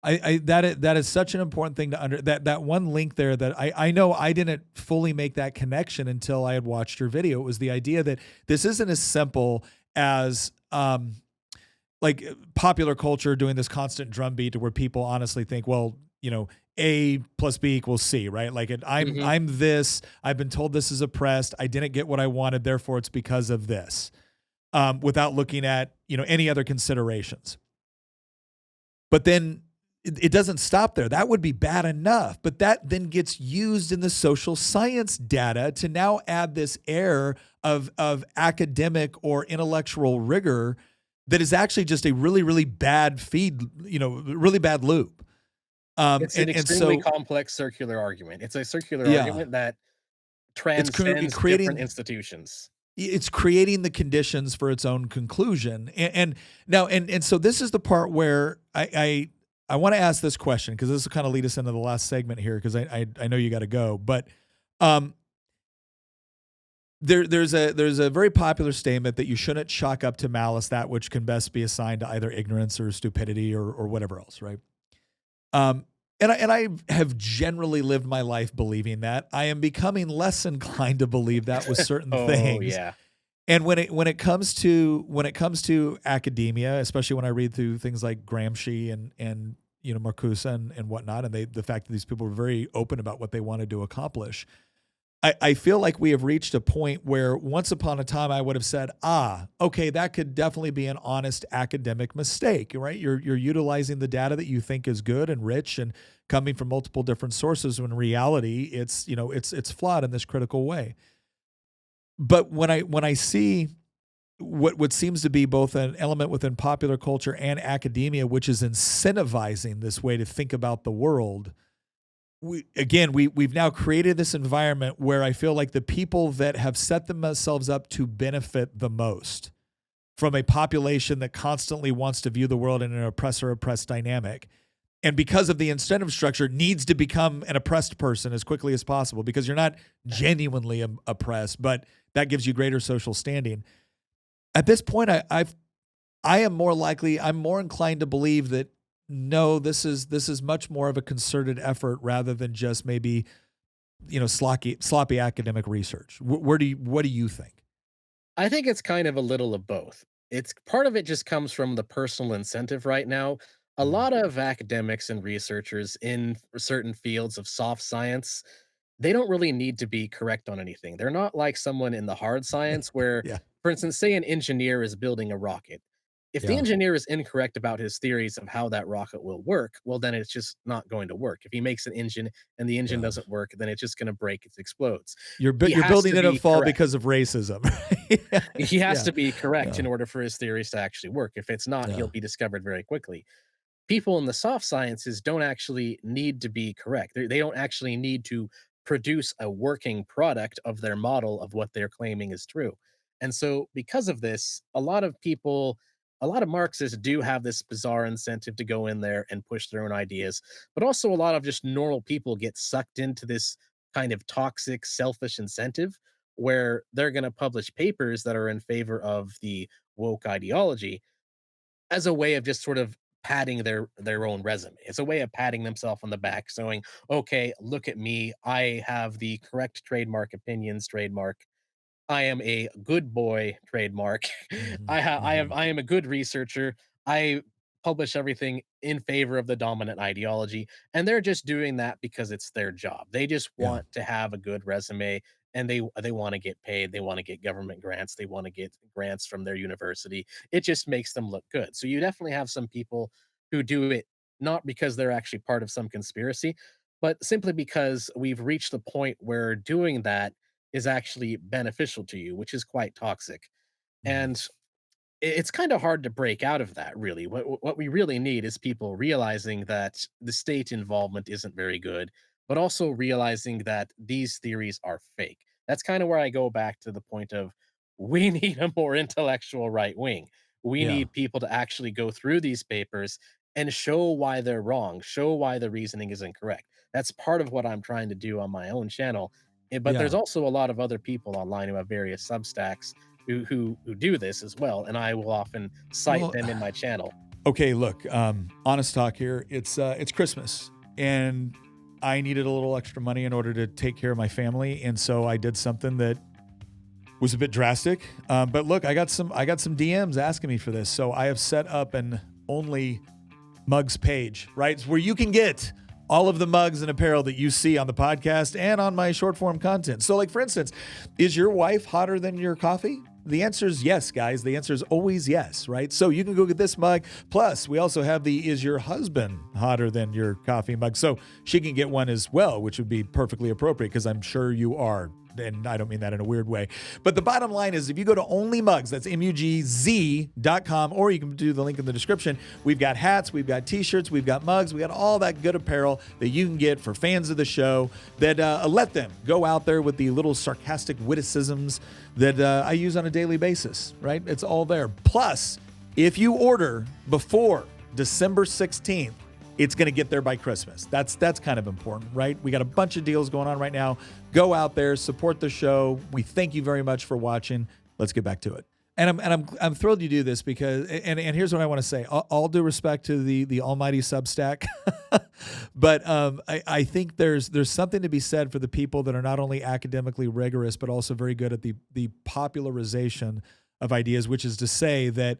[SPEAKER 1] that is such an important thing to that one link there that I know I didn't fully make that connection until I had watched your video. It was the idea that this isn't as simple as like popular culture doing this constant drumbeat to where people honestly think, well, A plus B equals C, right? Like
[SPEAKER 2] Mhm.
[SPEAKER 1] I'm this. I've been told this is oppressed. I didn't get what I wanted, therefore it's because of this. Without looking at any other considerations. But then it doesn't stop there. That would be bad enough. But that then gets used in the social science data to now add this air of academic or intellectual rigor that is actually just a really, really bad feed, really bad loop.
[SPEAKER 2] It's an
[SPEAKER 1] And
[SPEAKER 2] extremely
[SPEAKER 1] so,
[SPEAKER 2] complex circular argument. It's a circular
[SPEAKER 1] yeah,
[SPEAKER 2] argument that
[SPEAKER 1] it's
[SPEAKER 2] transcends different
[SPEAKER 1] creating
[SPEAKER 2] institutions.
[SPEAKER 1] the conditions for its own conclusion. And now, and so this is the part where I want to ask this question because this will kind of lead us into the last segment here because I know you got to go, but um, there's a very popular statement that you shouldn't chalk up to malice that which can best be assigned to either ignorance or stupidity or whatever else, right? Um, and I have generally lived my life believing that. I am becoming less inclined to believe that with certain
[SPEAKER 2] Oh,
[SPEAKER 1] things.
[SPEAKER 2] yeah.
[SPEAKER 1] And when it comes to academia, especially when I read through things like Gramsci and Marcuse and whatnot, and the fact that these people were very open about what they wanted to accomplish, I feel like we have reached a point where once upon a time I would have said, okay, that could definitely be an honest academic mistake, right? You're utilizing the data that you think is good and rich and coming from multiple different sources when in reality it's flawed in this critical way. But when I see what seems to be both an element within popular culture and academia, which is incentivizing this way to think about the world, we've now created this environment where I feel like the people that have set themselves up to benefit the most from a population that constantly wants to view the world in an oppressor oppressed dynamic, and because of the incentive structure needs to become an oppressed person as quickly as possible because you're not genuinely oppressed, but that gives you greater social standing. At this point, I'm more inclined to believe that no, this is much more of a concerted effort rather than just maybe sloppy academic research. What do you think?
[SPEAKER 2] I think it's kind of a little of both. It's part of it just comes from the personal incentive right now. A
[SPEAKER 1] Mm,
[SPEAKER 2] lot of academics and researchers in certain fields of soft science, they don't really need to be correct on anything. They're not like someone in the hard science where,
[SPEAKER 1] yeah,
[SPEAKER 2] for instance, say an engineer is building a rocket. If the
[SPEAKER 1] yeah,
[SPEAKER 2] engineer is incorrect about his theories of how that rocket will work, well, then it's just not going to work. If he makes an engine and the engine
[SPEAKER 1] yeah.
[SPEAKER 2] doesn't work, then it's just going to break, it explodes.
[SPEAKER 1] You're
[SPEAKER 2] He has
[SPEAKER 1] building
[SPEAKER 2] to
[SPEAKER 1] it up
[SPEAKER 2] be
[SPEAKER 1] fall
[SPEAKER 2] correct.
[SPEAKER 1] because of racism. yeah,
[SPEAKER 2] He has
[SPEAKER 1] yeah,
[SPEAKER 2] to be correct
[SPEAKER 1] yeah,
[SPEAKER 2] in order for his theories to actually work. If it's not, he'll
[SPEAKER 1] yeah.
[SPEAKER 2] be discovered very quickly. People in the soft sciences don't actually need to be correct. They don't actually need to produce a working product of their model of what they're claiming is true. And so, because of this, a lot of Marxists do have this bizarre incentive to go in there and push their own ideas, but also a lot of just normal people get sucked into this kind of toxic, selfish incentive where they're going to publish papers that are in favor of the woke ideology as a way of just sort of padding their own resume. It's a way of patting themselves on the back, showing, "Okay, look at me. I have the correct trademark opinions, trademark. I am a good boy, trademark.
[SPEAKER 1] Hmm, hmm.
[SPEAKER 2] I am a good researcher. I publish everything in favor of the dominant ideology." And they're just doing that because it's their job. They just
[SPEAKER 1] Yeah.
[SPEAKER 2] want to have a good resume. and they want to get paid, they want to get government grants, they want to get grants from their university. It just makes them look good. So you definitely have some people who do it not because they're actually part of some conspiracy, but simply because we've reached the point where doing that is actually beneficial to you, which is quite toxic.
[SPEAKER 1] Mhm.
[SPEAKER 2] And it's kind of hard to break out of that, really. What we really need is people realizing that the state involvement isn't very good, but also realizing that these theories are fake. That's kind of where I go back to the point of we need a more intellectual right wing. We
[SPEAKER 1] Yeah.
[SPEAKER 2] need people to actually go through these papers and show why they're wrong, show why the reasoning is incorrect. That's part of what I'm trying to do on my own channel. But there's
[SPEAKER 1] Yeah.
[SPEAKER 2] also a lot of other people online who have various substacks who do this as well, and I will often cite
[SPEAKER 1] Well,
[SPEAKER 2] them in my channel.
[SPEAKER 1] okay, look, honest talk here. It's Christmas, and I needed a little extra money in order to take care of my family, and so I did something that was a bit drastic. But look, I got some DMs asking me for this, so I have set up an only mugs page, right? It's where you can get all of the mugs and apparel that you see on the podcast and on my short form content. So, like, for instance, is your wife hotter than your coffee? The answer is yes, guys. The answer is always yes, right? So you can go get this mug. Plus, we also have the is your husband hotter than your coffee mug? So she can get one as well, which would be perfectly appropriate because I'm sure you are. And I don't mean that in a weird way. But the bottom line is if you go to Only Mugs, that's mugz.com, or you can do the link in the description. We've got hats, we've got t-shirts, we've got mugs, we got all that good apparel that you can get for fans of the show that let them go out there with the little sarcastic witticisms that I use on a daily basis, right? It's all there. Plus, if you order before December 16th, it's going to get there by Christmas. That's kind of important, right? We got a bunch of deals going on right now. Go out there, support the show. We thank you very much for watching. Let's get back to it. And I'm thrilled you do this because and here's what I want to say. All due respect to the almighty Substack, but I think there's something to be said for the people that are not only academically rigorous but also very good at the popularization of ideas, which is to say that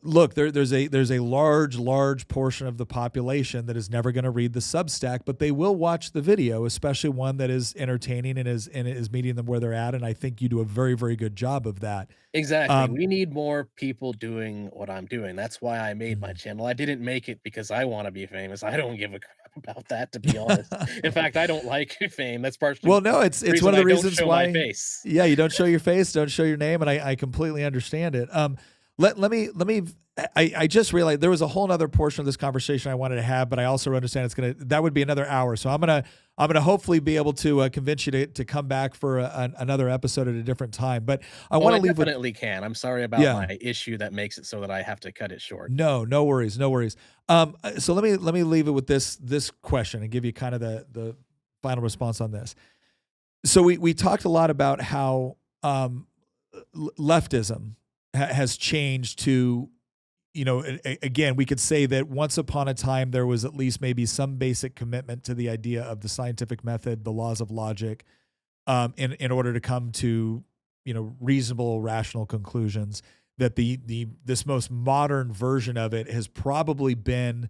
[SPEAKER 1] look, there's a large portion of the population that is never going to read the Substack, but they will watch the video, especially one that is entertaining and is meeting them where they're at. And I think you do a very good job of that.
[SPEAKER 2] Exactly.
[SPEAKER 1] Um,
[SPEAKER 2] We need more people doing what I'm doing. That's why I made my
[SPEAKER 1] mhm.
[SPEAKER 2] channel. I didn't make it because I want to be famous. I don't give a crap about that, to be honest. In fact, I don't like fame. That's partially
[SPEAKER 1] Well, no,
[SPEAKER 2] the
[SPEAKER 1] it's one
[SPEAKER 2] reason
[SPEAKER 1] of
[SPEAKER 2] I
[SPEAKER 1] the
[SPEAKER 2] don't
[SPEAKER 1] reasons
[SPEAKER 2] show my
[SPEAKER 1] why.
[SPEAKER 2] face.
[SPEAKER 1] Yeah, you don't show your face, don't show your name, and I completely understand it. Let me. I just realized there was a whole other portion of this conversation I wanted to have, but I also understand that would be another hour. So I'm gonna hopefully be able to convince you to come back for another episode at a different time. But I
[SPEAKER 2] Oh,
[SPEAKER 1] want
[SPEAKER 2] I
[SPEAKER 1] to leave with
[SPEAKER 2] definitely can. I'm sorry about
[SPEAKER 1] yeah.
[SPEAKER 2] my issue that makes it so that I have to cut it short.
[SPEAKER 1] No, no worries, no worries. So let me leave it with this question and give you kind of the final response on this. So we talked a lot about how leftism has changed to, again, we could say that once upon a time there was at least maybe some basic commitment to the idea of the scientific method, the laws of logic, in order to come to reasonable, rational conclusions. That this most modern version of it has probably been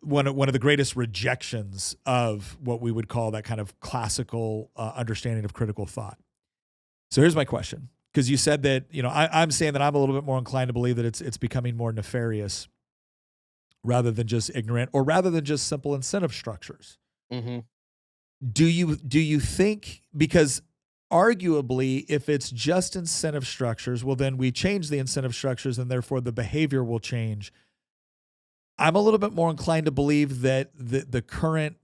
[SPEAKER 1] one of the greatest rejections of what we would call that kind of classical understanding of critical thought. So here's my question, because you said that I'm saying that I'm a little bit more inclined to believe that it's becoming more nefarious rather than just ignorant or rather than just simple incentive structures.
[SPEAKER 2] Hmm.
[SPEAKER 1] Do you think, because arguably if it's just incentive structures, well then we change the incentive structures and therefore the behavior will change. I'm a little bit more inclined to believe that the current,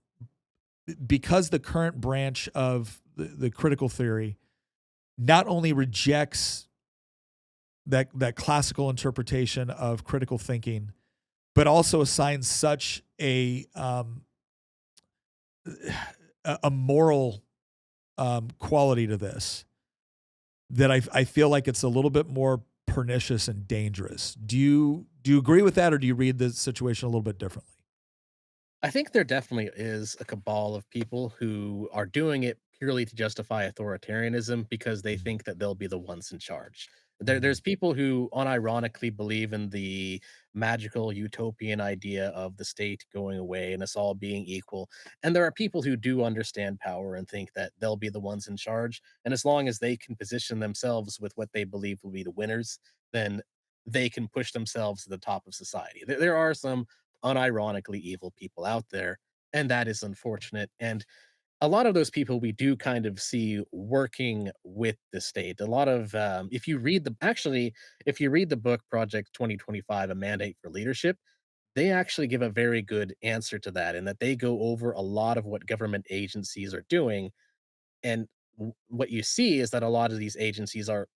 [SPEAKER 1] because the current branch of the critical theory not only rejects that classical interpretation of critical thinking, but also assigns such a moral quality to this that I feel like it's a little bit more pernicious and dangerous. Do you agree with that, or do you read the situation a little bit differently?
[SPEAKER 2] I think there definitely is a cabal of people who are doing it purely to justify authoritarianism because they
[SPEAKER 1] Mhm.
[SPEAKER 2] think that they'll be the ones in charge. There's people who unironically believe in the magical utopian idea of the state going away and us all being equal. And there are people who do understand power and think that they'll be the ones in charge. And as long as they can position themselves with what they believe will be the winners, then they can push themselves to the top of society. There are some unironically evil people out there, and that is unfortunate. And a lot of those people we do kind of see working with the state. A lot of if you read the actually, if you read the book Project 2025, A Mandate for Leadership, they actually give a very good answer to that, and that they go over a lot of what government agencies are doing. And what you see is that a lot of these agencies are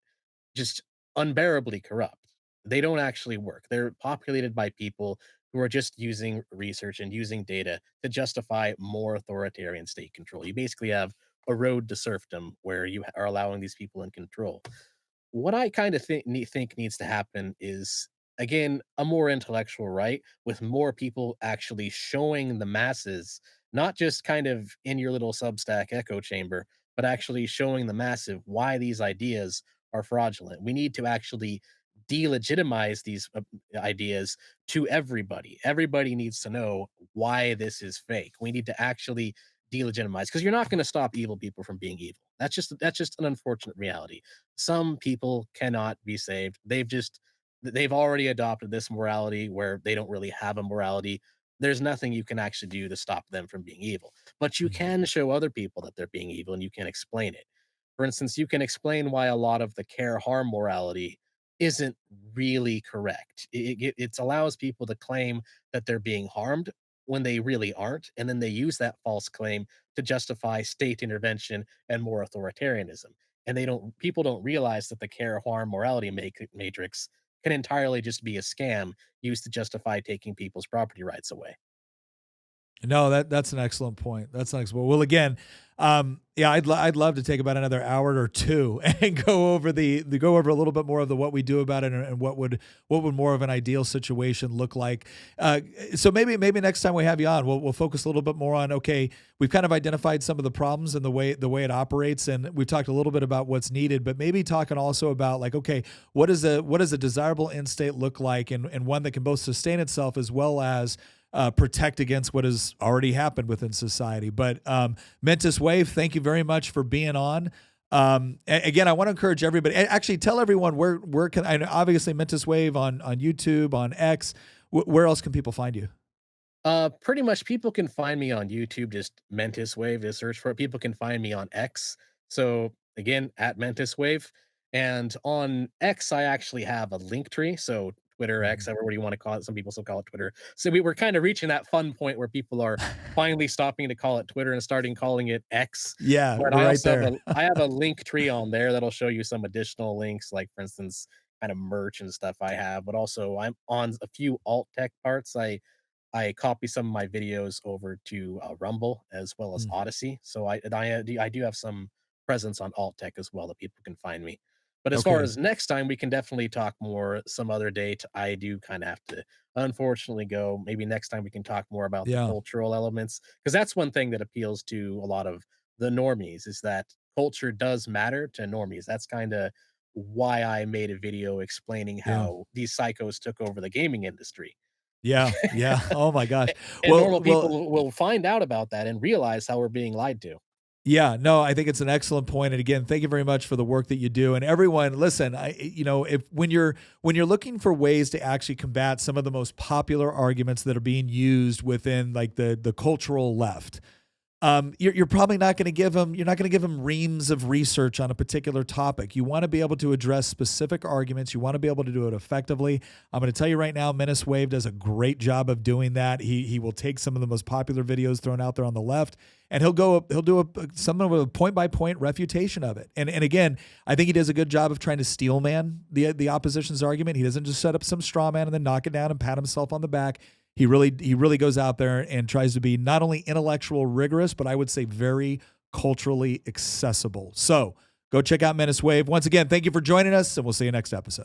[SPEAKER 2] just unbearably corrupt. They don't actually work. They're populated by people who are just using research and using data to justify more authoritarian state control. You basically have a road to serfdom where you are allowing these people in control. What I kind of think needs to happen is, again, a more intellectual right, with more people actually showing the masses, not just kind of in your little Substack echo chamber, but actually showing the massive why these ideas are fraudulent. We need to actually delegitimize these ideas to everybody. Everybody needs to know why this is fake. We need to actually delegitimize, because you're not going to stop evil people from being evil. That's just an unfortunate reality. Some people cannot be saved. They've already adopted this morality where they don't really have a morality. There's nothing you can actually do to stop them from being evil. But you
[SPEAKER 1] Mhm.
[SPEAKER 2] can show other people that they're being evil, and you can explain it. For instance, you can explain why a lot of the care harm morality isn't really correct. It allows people to claim that they're being harmed when they really aren't, and then they use that false claim to justify state intervention and more authoritarianism. And people don't realize that the care harm morality matrix can entirely just be a scam used to justify taking people's property rights away.
[SPEAKER 1] No, that's an excellent point. That's an excellent. Well, again, yeah, I'd love to take about another hour or two and go over go over a little bit more of the what we do about it, and what would more of an ideal situation look like. So maybe next time we have you on, we'll focus a little bit more on, okay, we've kind of identified some of the problems and the way it operates, and we've talked a little bit about what's needed, but maybe talking also about, like, okay, what does a desirable end state look like, and one that can both sustain itself as well as protect against what has already happened within society. But Mentis Wave, thank you very much for being on. Again, I want to encourage everybody. Actually, tell everyone where can I know, obviously Mentis Wave on YouTube, on X. Where else can people find you?
[SPEAKER 2] Pretty much people can find me on YouTube, just Mentis Wave, just search for it. People can find me on X. So again, at Mentis Wave. And on X, I actually have a link tree. So Twitter, X,
[SPEAKER 1] Mhm.
[SPEAKER 2] however you want to call it. Some people still call it Twitter. So we were kind of reaching that fun point where people are finally stopping to call it Twitter and starting calling it X.
[SPEAKER 1] Yeah,
[SPEAKER 2] But
[SPEAKER 1] we're
[SPEAKER 2] I
[SPEAKER 1] right
[SPEAKER 2] also have
[SPEAKER 1] there.
[SPEAKER 2] a link tree on there that'll show you some additional links, like for instance, kind of merch and stuff I have. But also I'm on a few alt tech parts. I copy some of my videos over to Rumble as well as
[SPEAKER 1] Mm.
[SPEAKER 2] Odyssey. So I do have some presence on alt tech as well that people can find me. But as far
[SPEAKER 1] Okay.
[SPEAKER 2] as next time, we can definitely talk more some other date. I do kind of have to unfortunately go. Maybe next time we can talk more about the
[SPEAKER 1] Yeah.
[SPEAKER 2] cultural elements, because that's one thing that appeals to a lot of the normies, is that culture does matter to normies. That's kind of why I made a video explaining
[SPEAKER 1] Yeah.
[SPEAKER 2] how these psychos took over the gaming industry.
[SPEAKER 1] Yeah. Yeah. Oh my gosh.
[SPEAKER 2] And
[SPEAKER 1] Well,
[SPEAKER 2] normal
[SPEAKER 1] well,
[SPEAKER 2] people will find out about that and realize how we're being lied to.
[SPEAKER 1] yeah, no, I think it's an excellent point. And again, thank you very much for the work that you do. And everyone, listen, if when you're looking for ways to actually combat some of the most popular arguments that are being used within, like, the cultural left, you're probably not going to give them, you're not going to give them reams of research on a particular topic. You want to be able to address specific arguments. You want to be able to do it effectively. I'm going to tell you right now, Menace Wave does a great job of doing that. He will take some of the most popular videos thrown out there on the left, and he'll do some of a point by point refutation of it. And again, I think he does a good job of trying to steelman the opposition's argument. He doesn't just set up some straw man and then knock it down and pat himself on the back. He really goes out there and tries to be not only intellectual rigorous, but I would say very culturally accessible. So go check out Menace Wave. Once again, thank you for joining us, and we'll see you next episode.